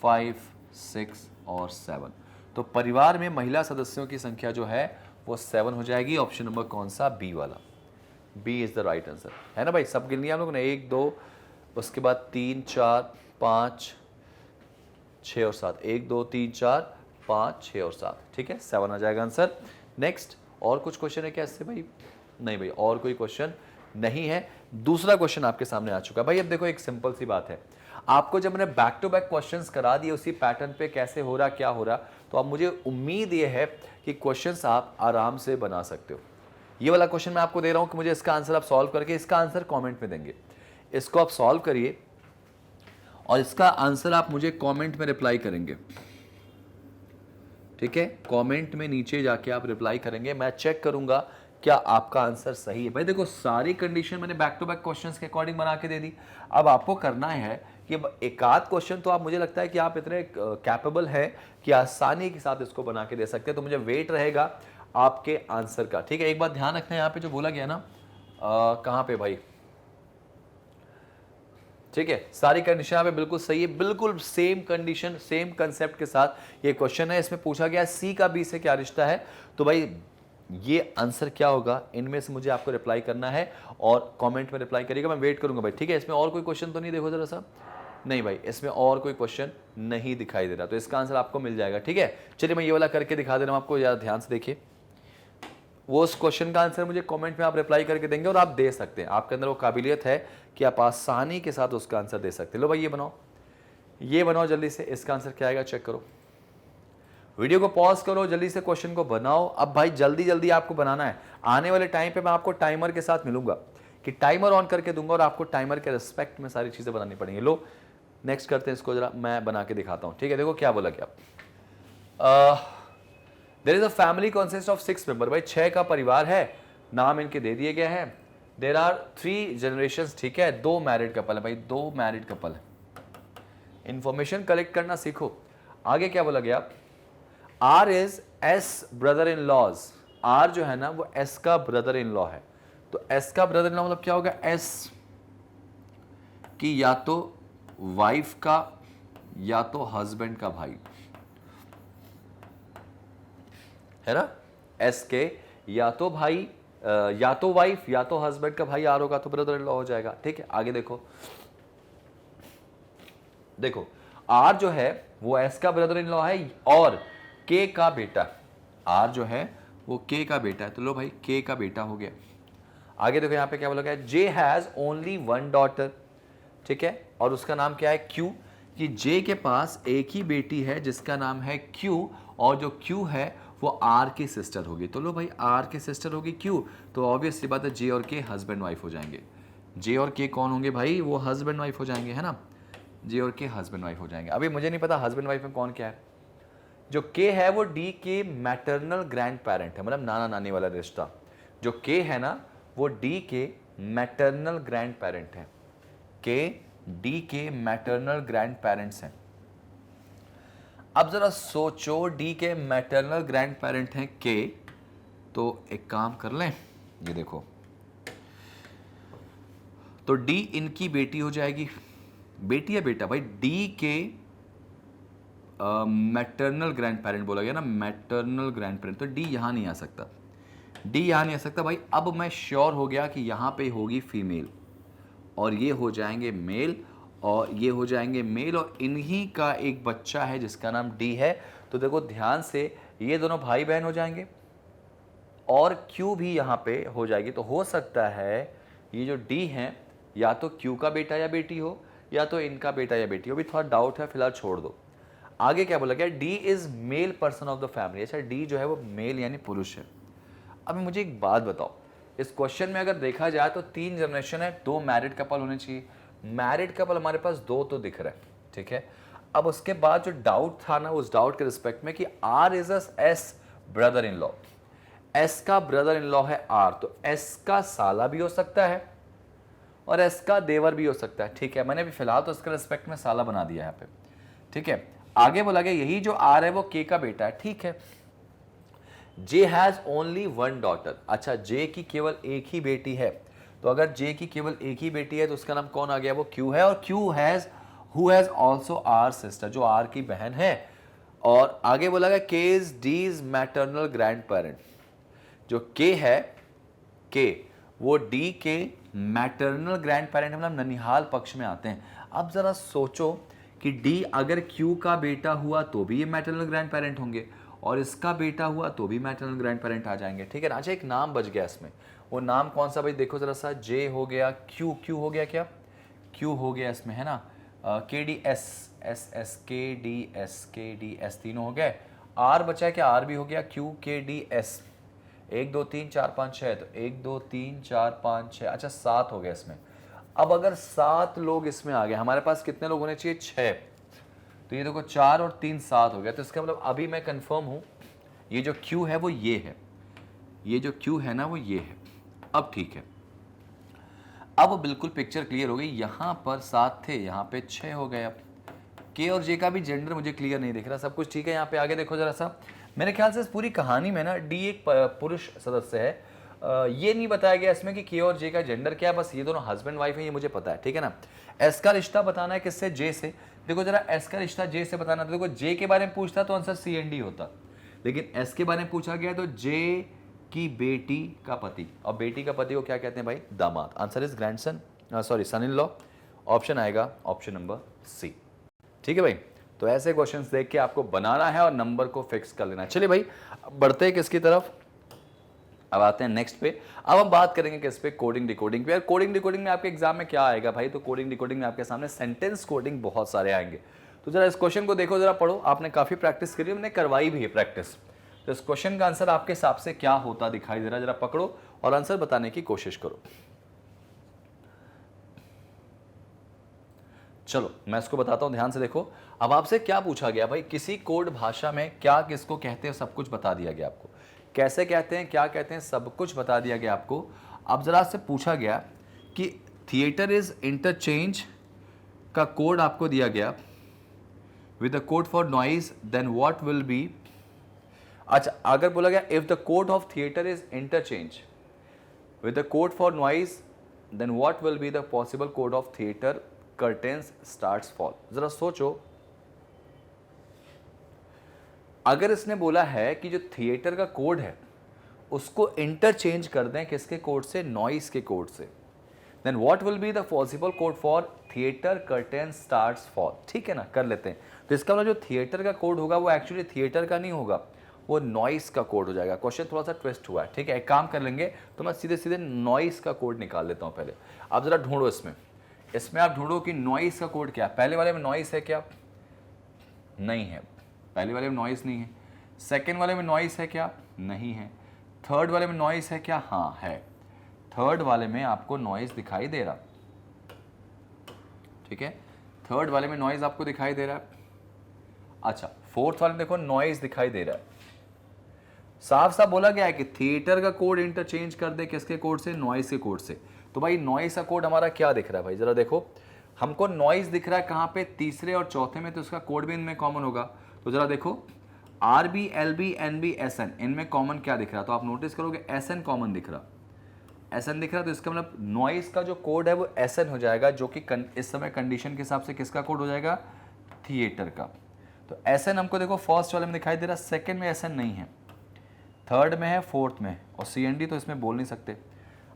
5 6 और 7। तो परिवार में महिला सदस्यों की संख्या जो है वो 7 हो जाएगी। ऑप्शन नंबर कौन सा, बी वाला, B is the right answer, है ना भाई। सब गिन लिया हम लोगों ने, 1 2, उसके बाद 3 4 5 6 और 7, 1 2 3 4 5 6 और 7, ठीक है, 7 आ जाएगा आंसर। नेक्स्ट, और कुछ क्वेश्चन है क्या इससे भाई, नहीं भाई और कोई क्वेश्चन नहीं है। दूसरा क्वेश्चन आपके सामने आ चुका है भाई। अब देखो एक सिंपल सी बात है, आपको जब मैंने बैक टू बैक क्वेश्चंस करा दिए उसी पैटर्न पे कैसे हो रहा क्या हो रहा, तो अब मुझे उम्मीद ये है कि क्वेश्चंस आप आराम से बना सकते हो। ये वाला क्वेश्चन मैं आपको दे रहा हूं कि मुझे इसका आंसर आप सॉल्व करके इसका आंसर कमेंट में देंगे, इसको आप सॉल्व करिए और इसका आंसर आप मुझे कमेंट में रिप्लाई करेंगे, ठीक है। कमेंट में नीचे जाके आप रिप्लाई करेंगे, मैं चेक करूंगा क्या आपका आंसर सही है। भाई देखो सारी कंडीशन मैंने बैक टू बैक क्वेश्चंस के अकॉर्डिंग बना के दे दी। अब आपको करना है कि एक आध क्वेश्चन तो आप, मुझे लगता है कि आप इतने कैपेबल हैं कि आसानी के साथ इसको बना के दे सकते हैं। तो मुझे वेट रहेगा आपके आंसर का, ठीक है। एक बात ध्यान रखना है, यहाँ पे जो बोला गया ना, कहाँ पे भाई, ठीक है, सारी कंडीशन यहाँ पे बिल्कुल सही है, बिल्कुल सेम कंडीशन सेम कंसेप्ट के साथ ये क्वेश्चन है। इसमें पूछा गया सी का बी से क्या रिश्ता है, तो भाई ये आंसर क्या होगा, इनमें से मुझे आपको रिप्लाई करना है और कमेंट में रिप्लाई करिएगा, मैं वेट करूंगा भाई, ठीक है। इसमें और कोई क्वेश्चन तो नहीं, देखो जरा सा, नहीं भाई इसमें और कोई क्वेश्चन नहीं दिखाई दे रहा, तो इसका आंसर आपको मिल जाएगा, ठीक है। चलिए मैं ये वाला करके दिखा दे रहा हूँ आपको, ज़्यादा ध्यान से देखिए। वो उस क्वेश्चन का आंसर मुझे कमेंट में आप रिप्लाई करके देंगे और आप दे सकते हैं, आपके अंदर वो काबिलियत है कि आप आसानी के साथ उसका आंसर दे सकते हैं। लो भाई ये बनाओ जल्दी से, इसका आंसर क्या आएगा चेक करो, वीडियो को पॉज करो, जल्दी से क्वेश्चन को बनाओ। अब भाई जल्दी जल्दी आपको बनाना है, आने वाले टाइम पे मैं आपको टाइमर के साथ मिलूंगा कि टाइमर ऑन करके दूंगा और आपको टाइमर के रिस्पेक्ट में सारी चीजें बनानी पड़ेंगी। लो नेक्स्ट करते हैं इसको, जरा मैं बना के दिखाता हूं, ठीक है। देखो क्या बोला क्या, there is a family consist of 6 member, भाई 6 का परिवार है, नाम इनके दे दिए गए हैं। देयर आर 3 जनरेशंस, ठीक है, 2 मैरिड कपल है भाई, 2 मैरिड कपल है। इंफॉर्मेशन कलेक्ट करना सीखो। आगे क्या बोला गया, R is S brother in laws, R जो है ना वो एस का ब्रदर इन लॉ है। तो एस का ब्रदर इन लॉ मतलब क्या होगा, एस की या तो वाइफ का या तो हस्बैंड का भाई, है ना। एस के या तो भाई, या तो वाइफ या तो हस्बैंड का भाई आर होगा, तो ब्रदर इन लॉ हो जाएगा, ठीक है। आगे देखो, देखो आर जो है वो एस का ब्रदर इन लॉ है और के का बेटा, आर जो है वो के का बेटा है, तो लो भाई के का बेटा हो गया। आगे देखो यहाँ पे क्या बोला गया, जे हैज ओनली 1 डॉटर, ठीक है, और उसका नाम क्या है क्यू, कि जे के पास एक ही बेटी है जिसका नाम है क्यू, और जो क्यू है वो आर की सिस्टर होगी। तो लो भाई आर की सिस्टर होगी क्यू, तो ऑब्वियसली बात है जे और के हस्बैंड वाइफ हो जाएंगे। जे और के कौन होंगे भाई, वो हस्बैंड वाइफ हो जाएंगे, है ना, जे और के हस्बैंड वाइफ हो जाएंगे। अभी मुझे नहीं पता हस्बैंड वाइफ में कौन क्या है। जो के है वो डी के मैटरनल ग्रैंड पेरेंट है, मतलब नाना नानी वाला रिश्ता। जो के है ना वो डी के मैटरनल ग्रैंड पेरेंट है, के डी के मैटरनल ग्रैंड पेरेंट्स हैं। अब जरा सोचो, डी के मैटरनल ग्रैंड पेरेंट हैं के, तो एक काम कर लें, ये देखो, तो डी इनकी बेटी हो जाएगी, बेटी या बेटा भाई, डी के मैटरनल ग्रैंड पेरेंट बोला गया ना, मैटरनल ग्रैंड पेरेंट, तो डी यहां नहीं आ सकता, डी यहां नहीं आ सकता भाई। अब मैं श्योर हो गया कि यहां पे होगी फीमेल और ये हो जाएंगे मेल और ये हो जाएंगे मेल, और इन्हीं का एक बच्चा है जिसका नाम डी है। तो देखो ध्यान से, ये दोनों भाई बहन हो जाएंगे और क्यू भी यहाँ पे हो जाएगी। तो हो सकता है ये जो डी है या तो क्यू का बेटा या बेटी हो या तो इनका बेटा या बेटी हो, भी थोड़ा डाउट है, फिलहाल छोड़ दो। आगे क्या बोला गया, D is male person of the family, अच्छा डी जो है वो मेल यानी पुरुष है। अब मुझे एक बात बताओ, इस क्वेश्चन में अगर देखा जाए तो 3 जनरेशन है, 2 मैरिड कपल होने चाहिए, मैरिड कपल हमारे पास 2 तो दिख रहा है, ठीक है। अब उसके बाद जो डाउट था ना, उस डाउट के रिस्पेक्ट में कि R is S brother in law, S का ब्रदर इन लॉ है आर, तो एस का साला भी हो सकता है और एस का देवर भी हो सकता है, ठीक है। मैंने भी फिलहाल तो इसके रिस्पेक्ट में साला बना दिया यहाँ पे, ठीक है। आगे बोला गया यही जो आर है वो के का बेटा है, ठीक है। जे हैज ओनली 1 डॉटर, अच्छा जे की केवल एक ही बेटी है, तो अगर जे की केवल एक ही बेटी है तो उसका नाम कौन आ गया, वो क्यू है, और Q has who has also R sister, जो आर की बहन है। और आगे बोला गया K is D's maternal grand parent, जो के है, के वो डी के मैटरनल ग्रैंड पेरेंट मतलब ननिहाल पक्ष में आते हैं। अब जरा सोचो कि डी अगर क्यू का बेटा हुआ तो भी ये मैटरनल ग्रैंड पेरेंट होंगे और इसका बेटा हुआ तो भी मैटरनल ग्रैंड पेरेंट आ जाएंगे, ठीक है ना। अच्छा एक नाम बच गया इसमें, वो नाम कौन सा भाई, देखो जरा सा, जे हो गया, क्यू क्यू हो गया, क्या क्यू हो गया इसमें, है ना, के डी एस एस एस के डी एस तीनों हो गए, आर बचा है क्या, आर भी हो गया, क्यू के डी एस, 1 2 3 4 5 6, तो 1 2 3 4 5 6, अच्छा 7 हो गया इसमें। अब अगर 7 लोग इसमें आ गए, हमारे पास कितने लोग होने चाहिए, 6, तो ये देखो 4 और 3 7 हो गया, तो इसका मतलब अभी मैं कंफर्म हूं ये जो क्यू है वो ये है, ये जो क्यू है ना वो ये है। अब ठीक है, अब बिल्कुल पिक्चर क्लियर हो गई। यहाँ पर 7 थे, यहाँ पे 6 हो गए। अब के और जे का भी जेंडर मुझे क्लियर नहीं दिख रहा, सब कुछ ठीक है। यहाँ पे आगे देखो जरा सा, मेरे ख्याल से इस पूरी कहानी में ना डी एक पुरुष सदस्य है। ये नहीं बताया गया इसमें कि के और जे का जेंडर क्या है, बस ये दोनों हस्बैंड वाइफ है, ये मुझे पता है, ठीक है ना। एस का रिश्ता बताना है किससे, जे से। देखो जरा एस का रिश्ता जे से बताना था, देखो जे के बारे में पूछता तो आंसर सी एंड डी होता, लेकिन एस के बारे में पूछा गया तो जे की बेटी का पति, और बेटी का पति को क्या कहते हैं भाई, दामाद। Answer is grandson, sorry son in law. Option आएगा ऑप्शन नंबर सी, ठीक है भाई। तो ऐसे क्वेश्चंस देख के आपको बनाना है और नंबर को फिक्स कर लेना है। चलिए भाई बढ़ते हैं किसकी तरफ, अब आते हैं नेक्स्ट पे। अब हम बात करेंगे किस पे, कोडिंग डिकोडिंग पे। यार कोडिंग डिकोडिंग में आपके एग्जाम में क्या आएगा भाई, तो कोडिंग डिकोडिंग में आपके सामने सेंटेंस कोडिंग बहुत सारे आएंगे। तो जरा इस क्वेश्चन को देखो, जरा पढ़ो, आपने काफी प्रैक्टिस करी, हमने करवाई भी है प्रैक्टिस। तो इस क्वेश्चन का आंसर आपके हिसाब से क्या होता दिखाई दे रहा है, जरा पकड़ो और आंसर बताने की कोशिश करो। चलो मैं इसको बताता हूं, ध्यान से देखो। अब आपसे क्या पूछा गया भाई, किसी कोड भाषा में क्या किसको कहते हैं सब कुछ बता दिया गया आपको, कैसे कहते हैं क्या कहते हैं सब कुछ बता दिया गया आपको। अब जरा से पूछा गया कि थिएटर इज इंटरचेंज का कोड आपको दिया गया with the code for noise, then what will be. अच्छा अगर बोला गया if the code of theatre is interchange with the code for noise, then what will be the possible code of theatre curtains starts fall. जरा सोचो, अगर इसने बोला है कि जो थिएटर का कोड है उसको इंटरचेंज कर दें किसके कोड से, नॉइस के कोड से, then what will be the possible code for theatre curtain starts fall. ठीक है ना, कर लेते हैं। तो इसका मतलब जो थिएटर का कोड होगा वो एक्चुअली थिएटर का नहीं होगा, वो नॉइस का कोड हो जाएगा। क्वेश्चन थोड़ा सा ट्विस्ट हुआ है, ठीक है। एक काम कर लेंगे, तो मैं सीधे सीधे नॉइस का कोड निकाल लेता हूँ पहले। आप जरा ढूंढो इसमें आप ढूंढो कि नॉइस का कोड क्या है। पहले वाले में नॉइस है क्या, नहीं है, पहले वाले में नॉइस नहीं है। सेकेंड वाले में नॉइस है क्या, नहीं है। थर्ड वाले में नॉइस है क्या, हाँ है। थर्ड वाले में आपको नॉइस दिखाई दे रहा, ठीक है, थर्ड वाले में नॉइस आपको दिखाई दे रहा है। अच्छा फोर्थ वाले में देखो नॉइस दिखाई दे रहा है। साफ साफ बोला गया है कि थिएटर का कोड इंटरचेंज कर दे किसके कोड से, नॉइस के कोड से। तो भाई नॉइस का कोड हमारा क्या दिख रहा है भाई, जरा देखो, हमको नॉइस दिख रहा है कहाँ पे, तीसरे और चौथे में, तो उसका कोड भी इनमें कॉमन होगा। तो जरा देखो RB LB NB SN, इनमें कॉमन क्या दिख रहा है, तो आप नोटिस करोगे SN कॉमन दिख रहा, SN दिख रहा है। तो इसका मतलब नॉइस का जो कोड है वो SN हो जाएगा, जो कि इस समय कंडीशन के हिसाब से किसका कोड हो जाएगा, थिएटर का। तो SN हमको देखो फर्स्ट वाले में दिखाई दे रहा है, सेकेंड में SN नहीं है, थर्ड में है, फोर्थ में, और CND तो इसमें बोल नहीं सकते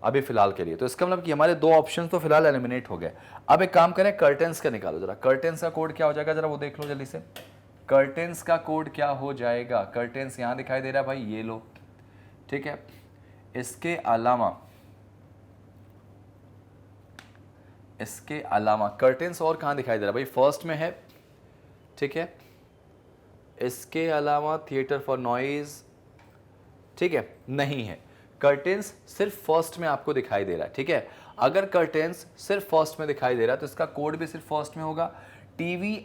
अभी फिलहाल के लिए। तो इसका मतलब कि हमारे दो ऑप्शन तो फिलहाल एलिमिनेट हो गए। अब एक काम करें, कर्टेंस का निकालो जरा, कर्टेंस का कोड क्या हो जाएगा, जरा वो देख लो जल्दी से। कर्टेंस का कोड क्या हो जाएगा, कर्टेंस यहां दिखाई दे रहा है भाई, ये लो, ठीक है। इसके अलावा कर्टेंस और कहां दिखाई दे रहा है भाई, फर्स्ट में है, ठीक है। इसके अलावा थिएटर फॉर नॉइज, ठीक है, नहीं है। कर्टेंस सिर्फ फर्स्ट में आपको दिखाई दे रहा है, ठीक है। अगर कर्टेंस सिर्फ फर्स्ट में दिखाई दे रहा है तो इसका कोड भी सिर्फ फर्स्ट में होगा, TV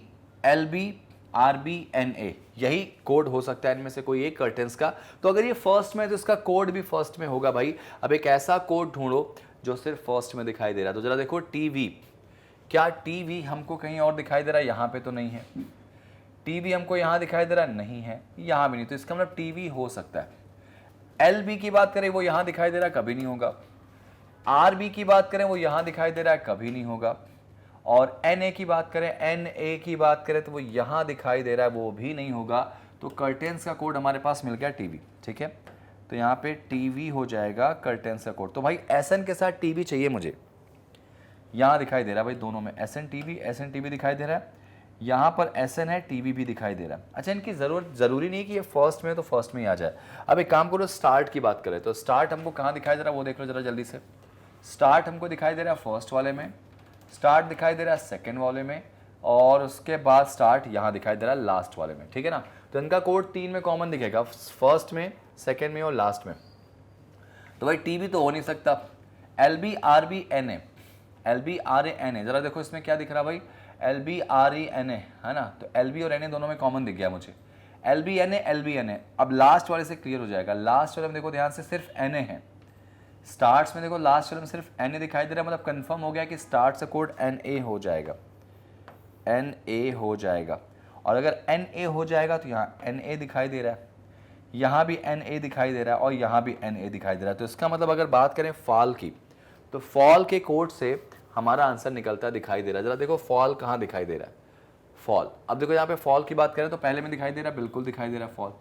LB RB NA, यही कोड हो सकता है इनमें से कोई एक कर्टेंस का। तो अगर ये फर्स्ट में है तो इसका कोड भी फर्स्ट में होगा भाई। अब एक ऐसा कोड ढूंढो जो सिर्फ फर्स्ट में दिखाई दे रहा है। तो जरा देखो TV, क्या TV हमको कहीं और दिखाई दे रहा है, यहाँ पे तो नहीं है। TV हमको यहाँ दिखाई दे रहा है, नहीं है, यहाँ भी नहीं, तो इसका मतलब TV हो सकता है। LB की बात करें वो यहां दिखाई दे रहा है, कभी नहीं होगा। RB की बात करें वो यहां दिखाई दे रहा है, कभी नहीं होगा। और NA की बात करें, NA की बात करें तो वो यहां दिखाई दे रहा है, वो भी नहीं होगा। तो कर्टेंस का कोड हमारे पास मिल गया TV, ठीक है। तो यहाँ पे TV हो जाएगा कर्टेंस का कोड। तो भाई SN के साथ TV चाहिए मुझे, यहां दिखाई दे रहा है भाई दोनों में, SN TV दिखाई दे रहा है, यहाँ पर SN है, TV भी दिखाई दे रहा है। अच्छा इनकी जरूरी नहीं कि ये फर्स्ट में तो फर्स्ट में ही आ जाए। अब एक काम करो, स्टार्ट की बात करें तो स्टार्ट हमको कहाँ दिखाई दे रहा है वो देख लो जरा जल्दी से। स्टार्ट हमको दिखाई दे रहा है फर्स्ट वाले में, स्टार्ट दिखाई दे रहा है सेकेंड वाले में, और उसके बाद स्टार्ट यहाँ दिखाई दे रहा है लास्ट वाले में, ठीक है ना। तो इनका कोड 3 में कॉमन दिखेगा, फर्स्ट में, सेकेंड में और लास्ट में। तो भाई TV तो हो नहीं सकता। LB RB NA, LB RA NA, जरा देखो इसमें क्या दिख रहा है भाई, LB RE NA है ना। तो LB और NA दोनों में कॉमन दिख गया मुझे, LB NA LB NA। अब लास्ट वाले से क्लियर हो जाएगा, लास्ट वाले में देखो ध्यान से सिर्फ NA है, स्टार्ट्स में देखो लास्ट में सिर्फ एन ए दिखाई दे रहा है, मतलब कंफर्म हो गया कि स्टार्ट से कोड एन ए हो जाएगा, एन ए हो जाएगा। और अगर एन ए हो जाएगा तो यहाँ एन ए दिखाई दे रहा है, यहाँ भी एन ए दिखाई दे रहा है और यहाँ भी एन ए दिखाई दे रहा है। तो इसका मतलब अगर बात करें फॉल की, तो फॉल के कोड से हमारा आंसर निकलता दिखाई दे रहा है। जरा देखो फॉल कहाँ दिखाई दे रहा है, फॉल। अब देखो यहाँ पे फॉल की बात करें तो पहले में दिखाई दे रहा है, बिल्कुल दिखाई दे रहा है फॉल।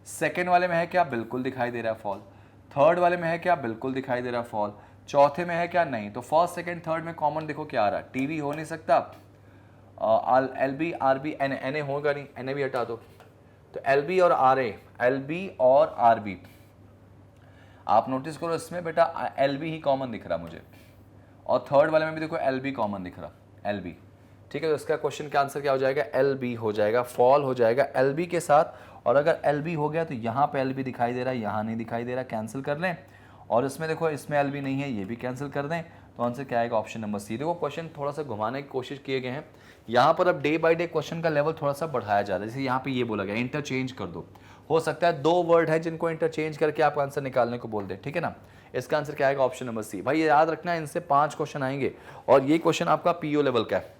सेकेंड वाले में है क्या, बिल्कुल दिखाई दे रहा है फॉल। थर्ड वाले में है क्या, बिल्कुल दिखाई दे रहा है फॉल। चौथे में है क्या, नहीं। तो फर्स्ट सेकेंड थर्ड में कॉमन देखो क्या आ रहा है, टीवी हो नहीं सकता, L B R B N, N A होगा नहीं, एन ए भी हटा दो। तो एल बी और आर ए, एल बी और आर बी, आप नोटिस करो इसमें बेटा एल बी ही कॉमन दिख रहा मुझे, और थर्ड वाले में भी देखो एल बी कॉमन दिख रहा, एल बी। ठीक है, तो इसका क्वेश्चन का आंसर क्या हो जाएगा, एल बी हो जाएगा, फॉल हो जाएगा एल बी के साथ। और अगर एल बी हो गया तो यहाँ पे एल बी दिखाई दे रहा है, यहाँ नहीं दिखाई दे रहा, कैंसिल कर लें। और इसमें देखो इसमें एल बी नहीं है, ये भी कैंसिल कर दें। तो आंसर क्या आएगा, ऑप्शन नंबर सी। देखो क्वेश्चन थोड़ा सा घुमाने की कोशिश किए गए हैं यहाँ पर। अब डे बाय डे क्वेश्चन का लेवल थोड़ा सा बढ़ाया जा रहा है। जैसे यहाँ पे ये बोला गया इंटरचेंज कर दो, हो सकता है 2 वर्ड है जिनको इंटरचेंज करके आप आंसर निकालने को बोल दें। ठीक है ना, इसका आंसर क्या आएगा, ऑप्शन नंबर सी। भाई ये याद रखना है, इनसे 5 क्वेश्चन आएंगे और ये क्वेश्चन आपका पीओ लेवल का है।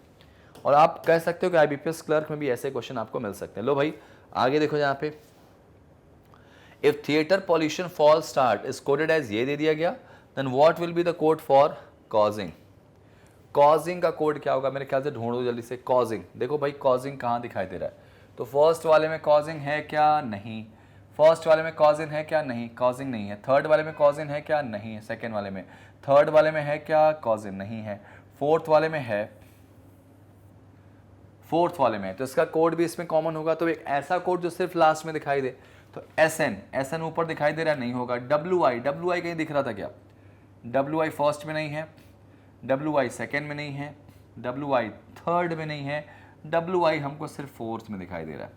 और आप कह सकते हो कि आईबीपीएस क्लर्क में भी ऐसे क्वेश्चन आपको मिल सकते हैं। लो भाई आगे देखो यहाँ पे, if theatre pollution fall start is coded as, ये दे दिया गया, then what will be the code for causing. Causing का कोड क्या होगा, मेरे ख्याल से ढूंढो जल्दी से। कॉजिंग, देखो भाई कॉजिंग कहाँ दिखाई दे रहा है, तो फर्स्ट वाले में कॉजिंग है क्या, नहीं। फर्स्ट वाले में कॉजिंग है क्या, नहीं, कॉजिंग नहीं है। थर्ड वाले में कॉजिंग है क्या, नहीं है। सेकेंड वाले में, थर्ड वाले में है क्या, कॉजिंग नहीं है। फोर्थ वाले में है, फोर्थ वाले में, तो इसका कोड भी इसमें कॉमन होगा। तो एक ऐसा कोड जो सिर्फ लास्ट में दिखाई दे, तो एस एन, एस एन ऊपर दिखाई दे रहा है, नहीं होगा। डब्ल्यू आई, डब्ल्यू आई कहीं दिख रहा था क्या, डब्ल्यू आई फर्स्ट में नहीं है, डब्ल्यू आई सेकेंड में नहीं है, डब्ल्यू आई थर्ड में नहीं है, डब्ल्यू आई हमको सिर्फ फोर्थ में दिखाई दे रहा है,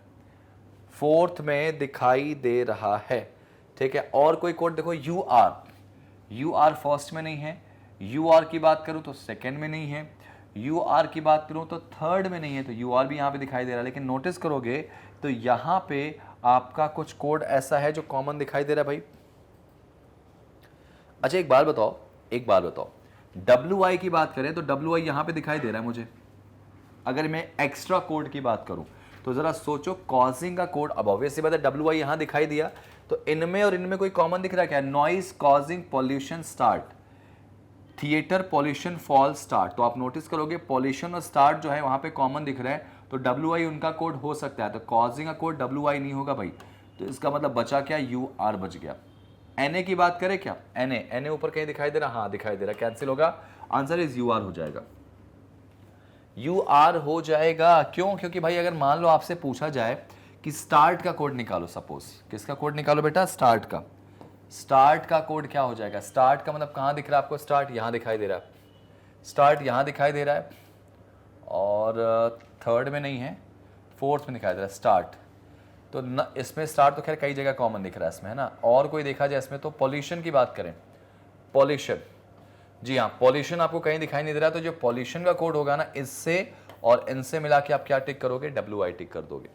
फोर्थ में दिखाई दे रहा है। ठीक है, और कोई कोड देखो, U R, U R first में नहीं है, यू आर की बात करूं तो सेकेंड में नहीं है, यू आर की बात करूं तो थर्ड में नहीं है, तो यू आर भी यहाँ पे दिखाई दे रहा है। लेकिन नोटिस करोगे तो यहाँ पे आपका कुछ कोड ऐसा है जो कॉमन दिखाई दे रहा है भाई। अच्छा एक बात बताओ, एक बात बताओ, डब्ल्यू आई की बात करें तो डब्ल्यू आई यहाँ पे दिखाई दे रहा है मुझे। अगर मैं एक्स्ट्रा कोड की बात करूं तो जरा सोचो, कॉजिंग का कोड, अब ऑब्वियसली बात है डब्ल्यू आई यहाँ दिखाई दिया, तो इनमें और इनमें कोई कॉमन दिख रहा है क्या, noise causing pollution start, theatre pollution fall start. तो आप नोटिस करोगे पॉल्यूशन और स्टार्ट जो है वहां पे कॉमन दिख रहा है, तो डब्ल्यू आई उनका कोड हो सकता है। तो कॉजिंग का कोड डब्ल्यू आई नहीं होगा भाई, तो इसका मतलब बचा क्या, यू आर बच गया। एन ए की बात करें क्या, एन ए, एन ए ऊपर कहीं दिखाई दे रहा, हाँ दिखाई दे रहा, कैंसिल होगा, आंसर इज यू आर हो जाएगा, यू आर हो जाएगा। क्यों, क्योंकि भाई अगर मान लो आपसे पूछा जाए कि स्टार्ट का कोड निकालो, सपोज किसका कोड निकालो बेटा, स्टार्ट का, स्टार्ट का कोड क्या हो जाएगा, स्टार्ट का मतलब कहाँ दिख रहा है आपको, स्टार्ट यहाँ दिखाई दे रहा है, स्टार्ट यहाँ दिखाई दे रहा है, और थर्ड में नहीं है, फोर्थ में दिखाई दे रहा है स्टार्ट। तो न इसमें स्टार्ट तो खैर कई जगह कॉमन दिख रहा है इसमें, है ना। और कोई देखा जाए इसमें तो पॉल्यूशन की बात करें, पॉल्यूशन, जी हाँ पॉल्यूशन आपको कहीं दिखाई नहीं दे रहा, तो जो पॉल्यूशन का कोड होगा ना, इससे और इनसे मिला के आप क्या टिक करोगे, डब्ल्यू आई टिक कर दोगे।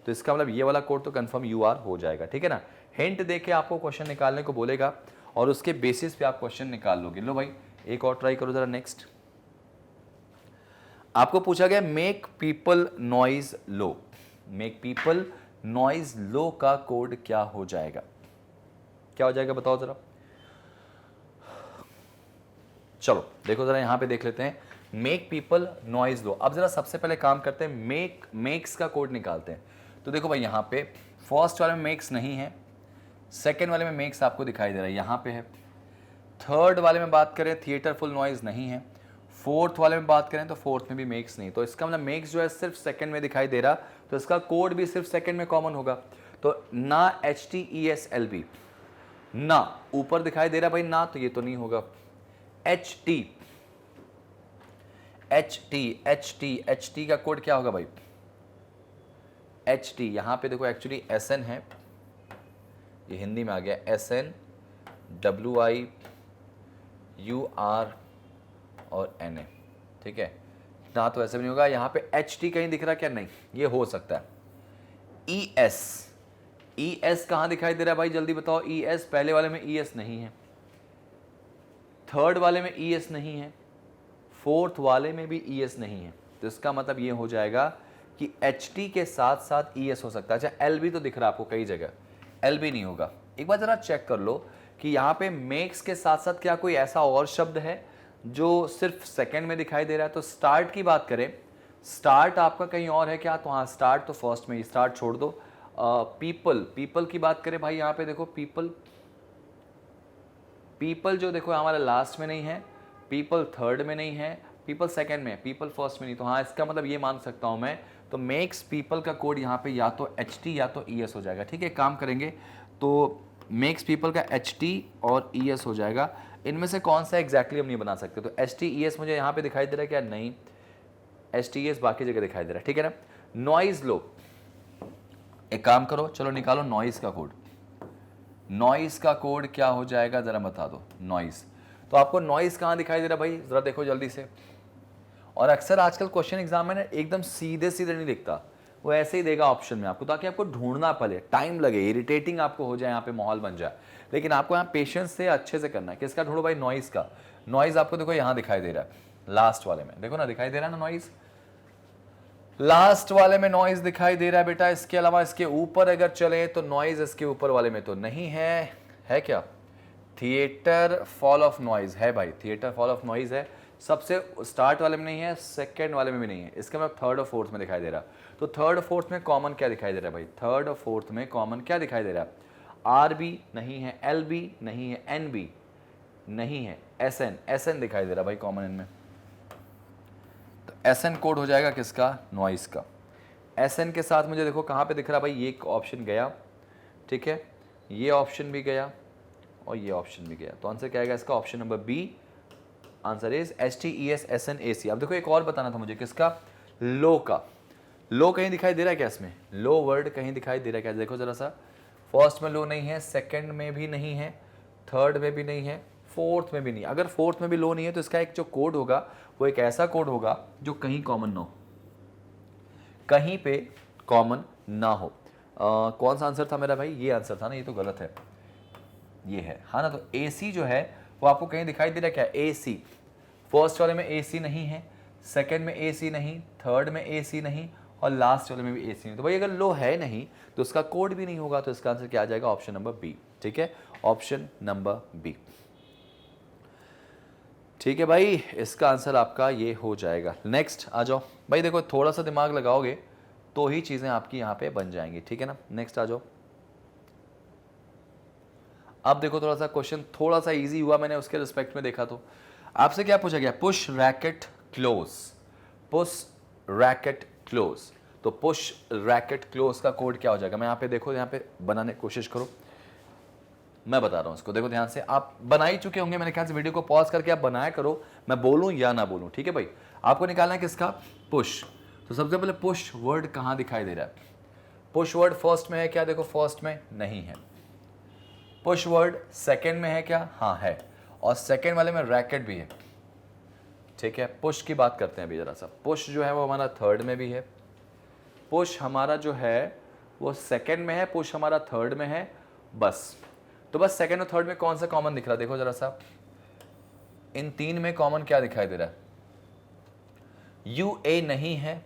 तो इसका मतलब ये वाला कोड तो कंफर्म यू आर हो जाएगा। ठीक है ना, हिंट देके आपको क्वेश्चन निकालने को बोलेगा और उसके बेसिस पे आप क्वेश्चन निकाल लोगे। लो भाई एक और ट्राई करो जरा। नेक्स्ट आपको पूछा गया मेक पीपल नॉइज लो, मेक पीपल नॉइज लो का कोड क्या हो जाएगा, क्या हो जाएगा बताओ जरा। चलो देखो जरा यहां पे देख लेते हैं, मेक पीपल नॉइज लो। अब जरा सबसे पहले काम करते हैं, मेक्स का कोड निकालते हैं। तो देखो भाई यहां पे फर्स्ट वाले में मेक्स नहीं है, सेकेंड वाले में मेक्स आपको दिखाई दे रहा है, यहां पे है। थर्ड वाले में बात करें थिएटर फुल नॉइज नहीं है, फोर्थ वाले में बात करें तो फोर्थ में भी मेक्स नहीं। तो इसका मतलब मेक्स जो है सिर्फ सेकंड में दिखाई दे रहा, तो इसका कोड भी सिर्फ सेकंड में कॉमन होगा। तो ना HTESLB, ना ऊपर दिखाई दे रहा भाई ना, तो ये तो नहीं होगा। HT का कोड क्या होगा भाई, HT, यहां पे देखो एक्चुअली SN है, ये हिंदी में आ गया SN, WI, UR और NA। ठीक है ना, तो ऐसे भी नहीं होगा। यहां पे HT कहीं दिख रहा क्या, नहीं, ये हो सकता है। ES कहां दिखाई दे रहा है भाई, जल्दी बताओ। ES पहले वाले में ES नहीं है, थर्ड वाले में ES नहीं है, फोर्थ वाले में भी ES नहीं है, तो इसका मतलब ये हो जाएगा कि HT के साथ साथ ES हो सकता है। अच्छा LB तो दिख रहा है आपको कई जगह, LB नहीं होगा। एक बार जरा चेक कर लो कि यहाँ पे मेक्स के साथ साथ क्या कोई ऐसा और शब्द है जो सिर्फ सेकंड में दिखाई दे रहा है। तो स्टार्ट की बात करें, स्टार्ट आपका कहीं और है क्या, तो हाँ स्टार्ट तो फर्स्ट में ही, स्टार्ट छोड़ दो। पीपल, पीपल की बात करें भाई, यहाँ पे देखो पीपल, पीपल जो देखो हमारा लास्ट में नहीं है, पीपल थर्ड में नहीं है, पीपल सेकंड में है, पीपल फर्स्ट में नहीं, तो हाँ इसका मतलब ये मान सकता हूँ मैं। तो मेक्स पीपल का कोड यहाँ पे या तो HT या तो ES हो जाएगा। ठीक है, काम करेंगे तो मेक्स पीपल का HT और ES हो जाएगा। इनमें से कौन सा एग्जैक्टली हम नहीं बना सकते, तो HT ES मुझे यहाँ पे दिखाई दे रहा है क्या, नहीं, HT ES बाकी जगह दिखाई दे रहा है। ठीक है ना। नॉइज लो, एक काम करो, चलो निकालो नॉइज का कोड। नॉइज का कोड क्या हो जाएगा जरा बता दो। नॉइज, तो आपको नॉइज कहाँ दिखाई दे रहा है भाई, जरा देखो जल्दी से। और अक्सर आजकल क्वेश्चन एग्जाम में ना एकदम सीधे सीधे नहीं दिखता, वो ऐसे ही देगा ऑप्शन में आपको, ताकि आपको ढूंढना पड़े, टाइम लगे, इरिटेटिंग आपको हो जाए, यहाँ पे माहौल बन जाए। लेकिन आपको यहाँ पेशेंस से अच्छे से करना है। किसका ढूंढो भाई, नॉइज का। नॉइज आपको देखो यहाँ दिखाई दे रहा है, लास्ट वाले में देखो ना, दिखाई दे रहा है ना नॉइज, लास्ट वाले में नॉइज दिखाई दे रहा है बेटा। इसके अलावा इसके ऊपर अगर चले तो नॉइज इसके ऊपर वाले में तो नहीं है क्या, थिएटर फॉल ऑफ नॉइज है भाई, थिएटर फॉल ऑफ नॉइज है, सबसे स्टार्ट वाले में नहीं है, सेकंड वाले में भी नहीं है, इसका मतलब थर्ड और फोर्थ में दिखाई दे रहा। तो थर्ड और फोर्थ में कॉमन क्या दिखाई दे रहा है भाई, थर्ड और फोर्थ में कॉमन क्या दिखाई दे रहा है, RB नहीं है, LB नहीं है, NB नहीं है, SN दिखाई दे रहा भाई कॉमन इनमें। तो SN कोड हो जाएगा किसका, नॉइस का। SN के साथ मुझे देखो कहाँ पे दिख रहा भाई, ये एक ऑप्शन गया, ठीक है, ये ऑप्शन भी गया और ये ऑप्शन भी गया, तो आंसर क्या आएगा इसका, option number B। Answer is HT ES SN AC। अब देखो एक और बताना था मुझे, किसका, लो का। लो कहीं दिखाई दे रहा है क्या इसमें, लो वर्ड कहीं दिखाई दे रहा है क्या, देखो जरा सा। फर्स्ट में लो नहीं है, सेकंड में भी नहीं है, थर्ड में भी नहीं है, फोर्थ में भी नहीं। अगर फोर्थ में भी लो नहीं है तो इसका एक जो कोड होगा वो एक ऐसा कोड होगा जो कहीं कॉमन ना हो, कहीं पे कॉमन ना हो। कौन सा आंसर था मेरा भाई, ये आंसर था ना, ये तो गलत है, ये है, हाँ ना। तो AC जो है वो आपको कहीं दिखाई दे रहा है क्या, AC। फर्स्ट वाले में AC नहीं है, सेकंड में AC नहीं, थर्ड में AC नहीं और लास्ट वाले में भी AC नहीं। तो भाई अगर लो है नहीं तो उसका कोड भी नहीं होगा, तो इसका आंसर क्या आ जाएगा, ऑप्शन नंबर B। ठीक है, ऑप्शन नंबर B। ठीक है भाई, इसका आंसर आपका ये हो जाएगा। नेक्स्ट आ जाओ भाई, देखो थोड़ा सा दिमाग लगाओगे तो ही चीजें आपकी यहाँ पे बन जाएंगी। ठीक है ना, नेक्स्ट आ जाओ। अब देखो थोड़ा सा क्वेश्चन थोड़ा सा इजी हुआ, मैंने उसके रिस्पेक्ट में देखा तो आपसे क्या पूछा गया, push racket close, push racket close. तो पुश रैकेट क्लोज का कोड क्या हो जाएगा, मैं यहाँ पे देखो, यहाँ पे बनाने की कोशिश करो, मैं बता रहा हूँ इसको, देखो ध्यान से, आप बना ही चुके होंगे मेरे ख्याल से, वीडियो को पॉज करके आप बनाया करो, मैं बोलूँ या ना बोलूँ। ठीक है भाई, आपको निकालना है किसका, पुश। तो सबसे पहले पुश वर्ड कहाँ दिखाई दे रहा है, पुश वर्ड फर्स्ट में है क्या, देखो फर्स्ट में नहीं है। पुश वर्ड सेकंड में है क्या, हाँ है, और सेकंड वाले में रैकेट भी है। ठीक है, पुश की बात करते हैं अभी जरा सा। पुश जो है वो हमारा थर्ड में भी है, पुश हमारा जो है वो सेकंड में है, पुश हमारा थर्ड में है, बस। तो बस सेकंड और थर्ड में कौन सा कॉमन दिख रहा है, देखो जरा सा, इन तीन में कॉमन क्या दिखाई दे रहा है, UA नहीं है,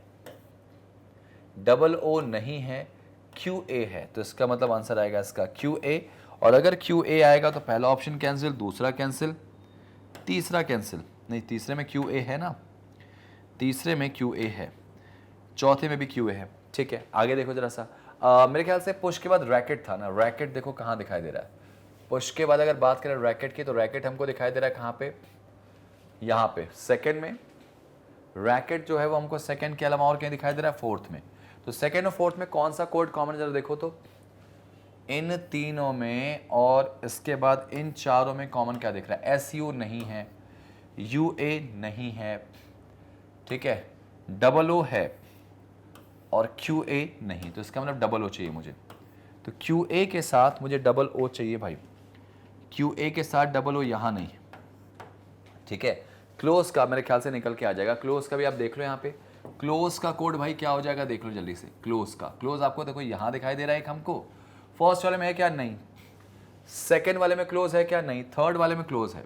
OO नहीं है, QA है। तो इसका मतलब आंसर आएगा इसका QA। और अगर QA आएगा तो पहला ऑप्शन कैंसिल, दूसरा कैंसिल, तीसरा कैंसिल, नहीं तीसरे में QA है ना, तीसरे में QA है, चौथे में भी QA है। ठीक है, आगे देखो जरा सा, मेरे ख्याल से पुश के बाद रैकेट था ना, रैकेट देखो कहाँ दिखाई दे रहा है, पुश के बाद अगर बात करें रैकेट की तो रैकेट हमको दिखाई दे रहा है कहाँ पे, यहाँ पे सेकंड में। रैकेट जो है वो हमको सेकंड के अलावा और कहीं दिखाई दे रहा है, फोर्थ में। तो सेकंड और फोर्थ में कौन सा कोड कॉमन, जरा देखो तो, इन तीनों में और इसके बाद इन चारों में कॉमन क्या दिख रहा है, SU नहीं है, UA नहीं है, ठीक है, OO है और QA नहीं। तो इसका मतलब OO चाहिए मुझे, तो QA के साथ मुझे OO चाहिए भाई, QA के साथ OO यहाँ नहीं। ठीक है, क्लोज का मेरे ख्याल से निकल के आ जाएगा, क्लोज का भी आप देख लो, यहाँ पे क्लोज का कोड भाई क्या हो जाएगा, देख लो जल्दी से। क्लोज का, क्लोज आपको देखो यहाँ दिखाई दे रहा है हमको, फर्स्ट वाले में है क्या, नहीं, सेकंड वाले में क्लोज है क्या, नहीं, थर्ड वाले में क्लोज है,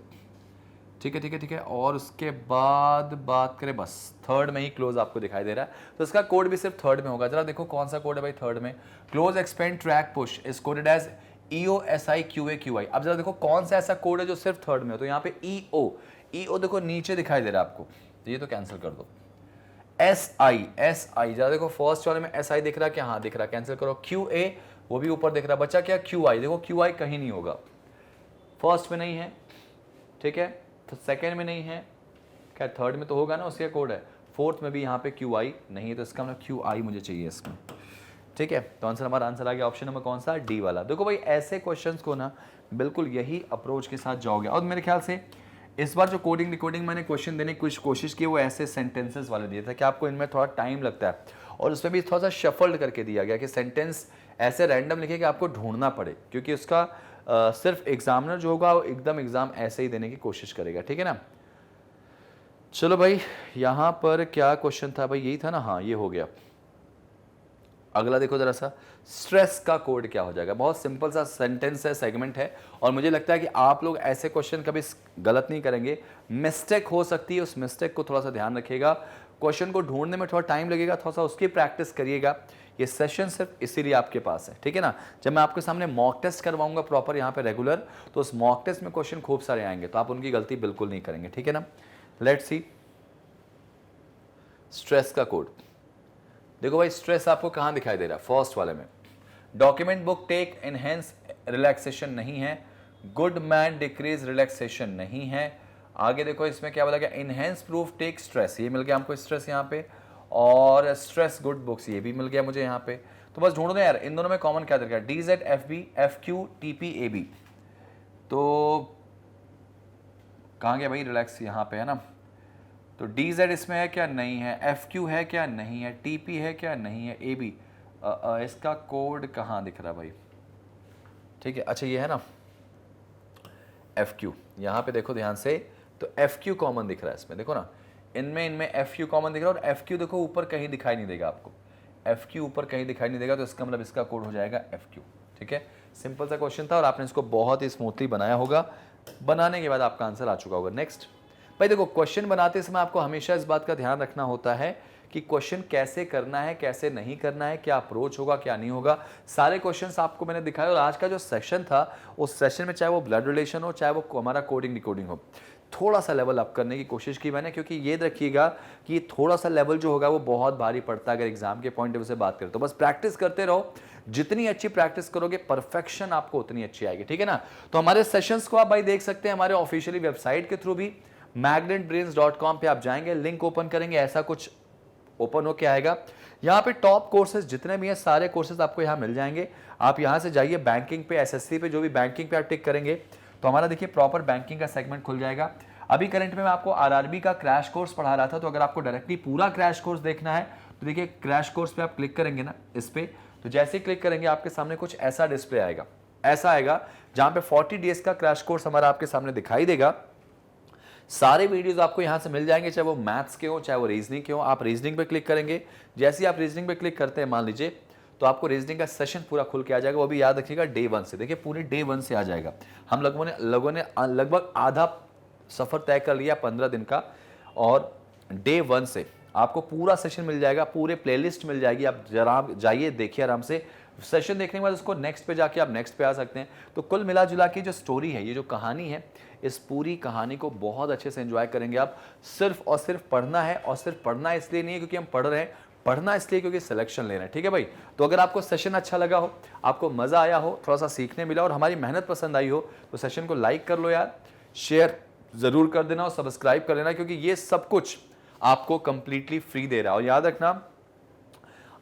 ठीक है, ठीक है, ठीक है। और उसके बाद बात करें, बस थर्ड में ही क्लोज आपको दिखाई दे रहा है, तो इसका कोड भी सिर्फ थर्ड में होगा। जरा देखो कौन सा कोड है भाई थर्ड में, close expand track push is coded as EOSIQAQI। अब जरा देखो कौन सा ऐसा कोड है जो सिर्फ थर्ड में हो, तो यहाँ पे EO देखो नीचे दिखाई दे रहा है आपको, तो ये तो कैंसिल कर दो। SI जरा देखो फर्स्ट वाले में SI दिख रहा है क्या, हाँ दिख रहा है, कैंसिल करो। QA वो भी ऊपर दिख रहा है, बचा क्या QI, देखो QI कहीं नहीं होगा, फर्स्ट में नहीं है, ठीक है, तो सेकेंड में नहीं है, क्या थर्ड में तो होगा ना, उसका कोड है। फोर्थ में भी यहाँ पे QI नहीं है, तो इसका मतलब QI मुझे चाहिए इसमें, ठीक है। तो आंसर हमारा आंसर आ गया ऑप्शन नंबर कौन सा, डी वाला। देखो भाई ऐसे क्वेश्चंस को ना बिल्कुल यही अप्रोच के साथ जाओगे। और मेरे ख्याल से इस बार जो कोडिंग डिकोडिंग मैंने क्वेश्चन देने की कुछ कोशिश की, वो ऐसे सेंटेंसेस वाले दिए थे कि आपको इनमें थोड़ा टाइम लगता है, और उसमें भी थोड़ा सा शफल्ड करके दिया गया कि सेंटेंस ऐसे रैंडम लिखे कि आपको ढूंढना पड़े, क्योंकि उसका सिर्फ एग्जामिनर जो होगा वो एकदम एग्जाम ऐसे ही देने की कोशिश करेगा, ठीक है ना। चलो भाई यहाँ पर क्या क्वेश्चन था भाई, यही था ना, हाँ ये हो गया। अगला देखो जरा सा, स्ट्रेस का कोड क्या हो जाएगा। बहुत सिंपल सा सेंटेंस है, सेगमेंट है, और मुझे लगता है कि आप लोग ऐसे क्वेश्चन कभी गलत नहीं करेंगे। मिस्टेक हो सकती है, उस मिस्टेक को थोड़ा सा ध्यान रखिएगा। क्वेश्चन को ढूंढने में थोड़ा टाइम लगेगा, थोड़ा सा उसकी प्रैक्टिस करिएगा। ये सेशन सिर्फ इसीलिए आपके पास है, ठीक है ना। जब मैं आपके सामने मॉक टेस्ट करवाऊंगा प्रॉपर यहाँ पे रेगुलर, तो उस मॉक टेस्ट में क्वेश्चन खूब सारे आएंगे, तो आप उनकी गलती बिल्कुल नहीं करेंगे, ठीक है ना। लेट्स सी स्ट्रेस का कोड। देखो भाई स्ट्रेस आपको कहां दिखाई दे रहा है, फर्स्ट वाले में। Document book take enhance relaxation नहीं है, गुड मैन डिक्रीज रिलैक्सेशन नहीं है। आगे देखो इसमें क्या बोला गया, इनहेंस प्रूफ टेक स्ट्रेस, ये मिल गया हमको स्ट्रेस यहाँ पे, और स्ट्रेस गुड बुक्स ये भी मिल गया मुझे यहाँ पे। तो बस ढूंढ दो यार इन दोनों में कॉमन क्या दिख रहा है, DZ FB FQ TP AB। तो कहाँ गया भाई रिलैक्स, यहाँ पे है ना। तो DZ इसमें है क्या, नहीं है। FQ है क्या, नहीं है। TP है क्या, नहीं है। AB इसका कोड कहाँ दिख रहा है भाई, ठीक है, अच्छा ये है ना FQ, यहाँ पे देखो ध्यान से, तो FQ कॉमन दिख रहा है इसमें, देखो ना इनमें FQ कॉमन दिख रहा है, और FQ देखो ऊपर कहीं दिखाई नहीं देगा आपको, FQ ऊपर कहीं दिखाई नहीं देगा, तो इसका मतलब इसका कोड हो जाएगा FQ, ठीक है। सिंपल सा क्वेश्चन था और आपने इसको बहुत ही स्मूथली बनाया होगा, बनाने के बाद आपका आंसर आ चुका होगा। नेक्स्ट भाई देखो क्वेश्चन बनाते समय आपको हमेशा इस बात का ध्यान रखना होता है कि क्वेश्चन कैसे करना है, कैसे नहीं करना है, क्या अप्रोच होगा, क्या नहीं होगा। सारे क्वेश्चंस आपको मैंने दिखाए, और आज का जो सेशन था उस सेशन में चाहे वो ब्लड रिलेशन हो, चाहे वो हमारा कोडिंग डिकोडिंग हो, थोड़ा सा लेवल अप करने की कोशिश की मैंने, क्योंकि ये रखिएगा कि थोड़ा सा लेवल जो होगा वो बहुत भारी पड़ता है अगर एग्जाम के पॉइंट ऑफ व्यू से बात करें। तो बस प्रैक्टिस करते रहो, जितनी अच्छी प्रैक्टिस करोगे परफेक्शन आपको उतनी अच्छी आएगी, ठीक है ना। तो हमारे सेशंस को आप भाई देख सकते हैं हमारे ऑफिशियली वेबसाइट के थ्रू भी, magnetbrains.com पे आप जाएंगे, लिंक ओपन करेंगे, ऐसा कुछ ओपन होके आएगा। यहाँ पे टॉप कोर्सेज जितने भी हैं सारे कोर्सेज आपको यहाँ मिल जाएंगे। आप यहाँ से जाइए बैंकिंग पे, SSC पे, जो भी बैंकिंग पे आप टिक करेंगे तो हमारा देखिए प्रॉपर बैंकिंग का सेगमेंट खुल जाएगा। अभी करंट में मैं आपको RRB का क्रैश कोर्स पढ़ा रहा था, तो अगर आपको डायरेक्टली पूरा क्रैश कोर्स देखना है तो देखिए क्रैश कोर्स पे आप क्लिक करेंगे ना इस पे, तो जैसे ही क्लिक करेंगे आपके सामने कुछ ऐसा डिस्प्ले आएगा, ऐसा आएगा जहाँ पे 40 डेज का क्रैश कोर्स हमारा आपके सामने दिखाई देगा। सारे वीडियोस आपको यहां से मिल जाएंगे, चाहे वो मैथ्स के हो, चाहे वो रीजनिंग के हो। आप रीजनिंग पे क्लिक करेंगे, जैसे ही आप रीजनिंग पे क्लिक करते हैं मान लीजिए, तो आपको रीजनिंग का सेशन पूरा खुल के आ जाएगा। वो भी याद रखिएगा डे 1 से, देखिए पूरे डे 1 से आ जाएगा। हम लोगों ने लगभग आधा सफर तय कर लिया 15 दिन का, और डे 1 से आपको पूरा सेशन मिल जाएगा, पूरे प्लेलिस्ट मिल जाएगी। आप जरा जाइए देखिए आराम से, सेशन देखने के बाद उसको नेक्स्ट पे जाके आप नेक्स्ट पे आ सकते हैं। तो कुल मिला जुला की जो स्टोरी है, ये जो कहानी है, इस पूरी कहानी को बहुत अच्छे से एंजॉय करेंगे आप। सिर्फ और सिर्फ पढ़ना है, और सिर्फ पढ़ना इसलिए नहीं है क्योंकि हम पढ़ रहे हैं, पढ़ना इसलिए क्योंकि सिलेक्शन लेना है, ठीक है भाई। तो अगर आपको सेशन अच्छा लगा हो, आपको मजा आया हो, थोड़ा सा सीखने मिला और हमारी मेहनत पसंद आई हो, तो सेशन को लाइक कर लो यार, शेयर जरूर कर देना और सब्सक्राइब कर लेना, क्योंकि ये सब कुछ आपको कंप्लीटली फ्री दे रहा है। और याद रखना,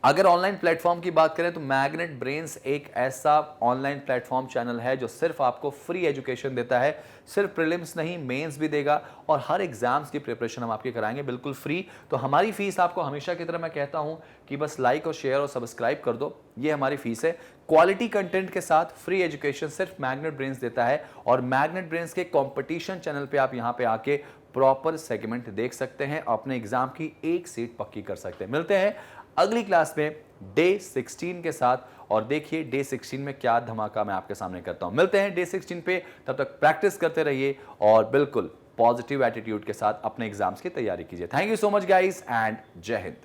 अगर ऑनलाइन प्लेटफॉर्म की बात करें तो मैग्नेट ब्रेन्स एक ऐसा ऑनलाइन प्लेटफॉर्म चैनल है जो सिर्फ आपको फ्री एजुकेशन देता है। सिर्फ प्रीलिम्स नहीं, मेंस भी देगा, और हर एग्जाम्स की प्रिपरेशन हम आपके कराएंगे बिल्कुल फ्री। तो हमारी फीस आपको हमेशा की तरह मैं कहता हूं कि बस लाइक और शेयर और सब्सक्राइब कर दो, ये हमारी फीस है। क्वालिटी कंटेंट के साथ फ्री एजुकेशन सिर्फ मैग्नेट ब्रेन्स देता है, और मैग्नेट ब्रेन्स के कॉम्पिटिशन चैनल पे आप यहां पे आके प्रॉपर सेगमेंट देख सकते हैं, अपने एग्जाम की एक सीट पक्की कर सकते हैं। मिलते हैं अगली क्लास में डे 16 के साथ, और देखिए डे 16 में क्या धमाका मैं आपके सामने करता हूं। मिलते हैं डे 16 पे, तब तक प्रैक्टिस करते रहिए और बिल्कुल पॉजिटिव एटीट्यूड के साथ अपने एग्जाम्स की तैयारी कीजिए। Thank you so much guys and जय हिंद।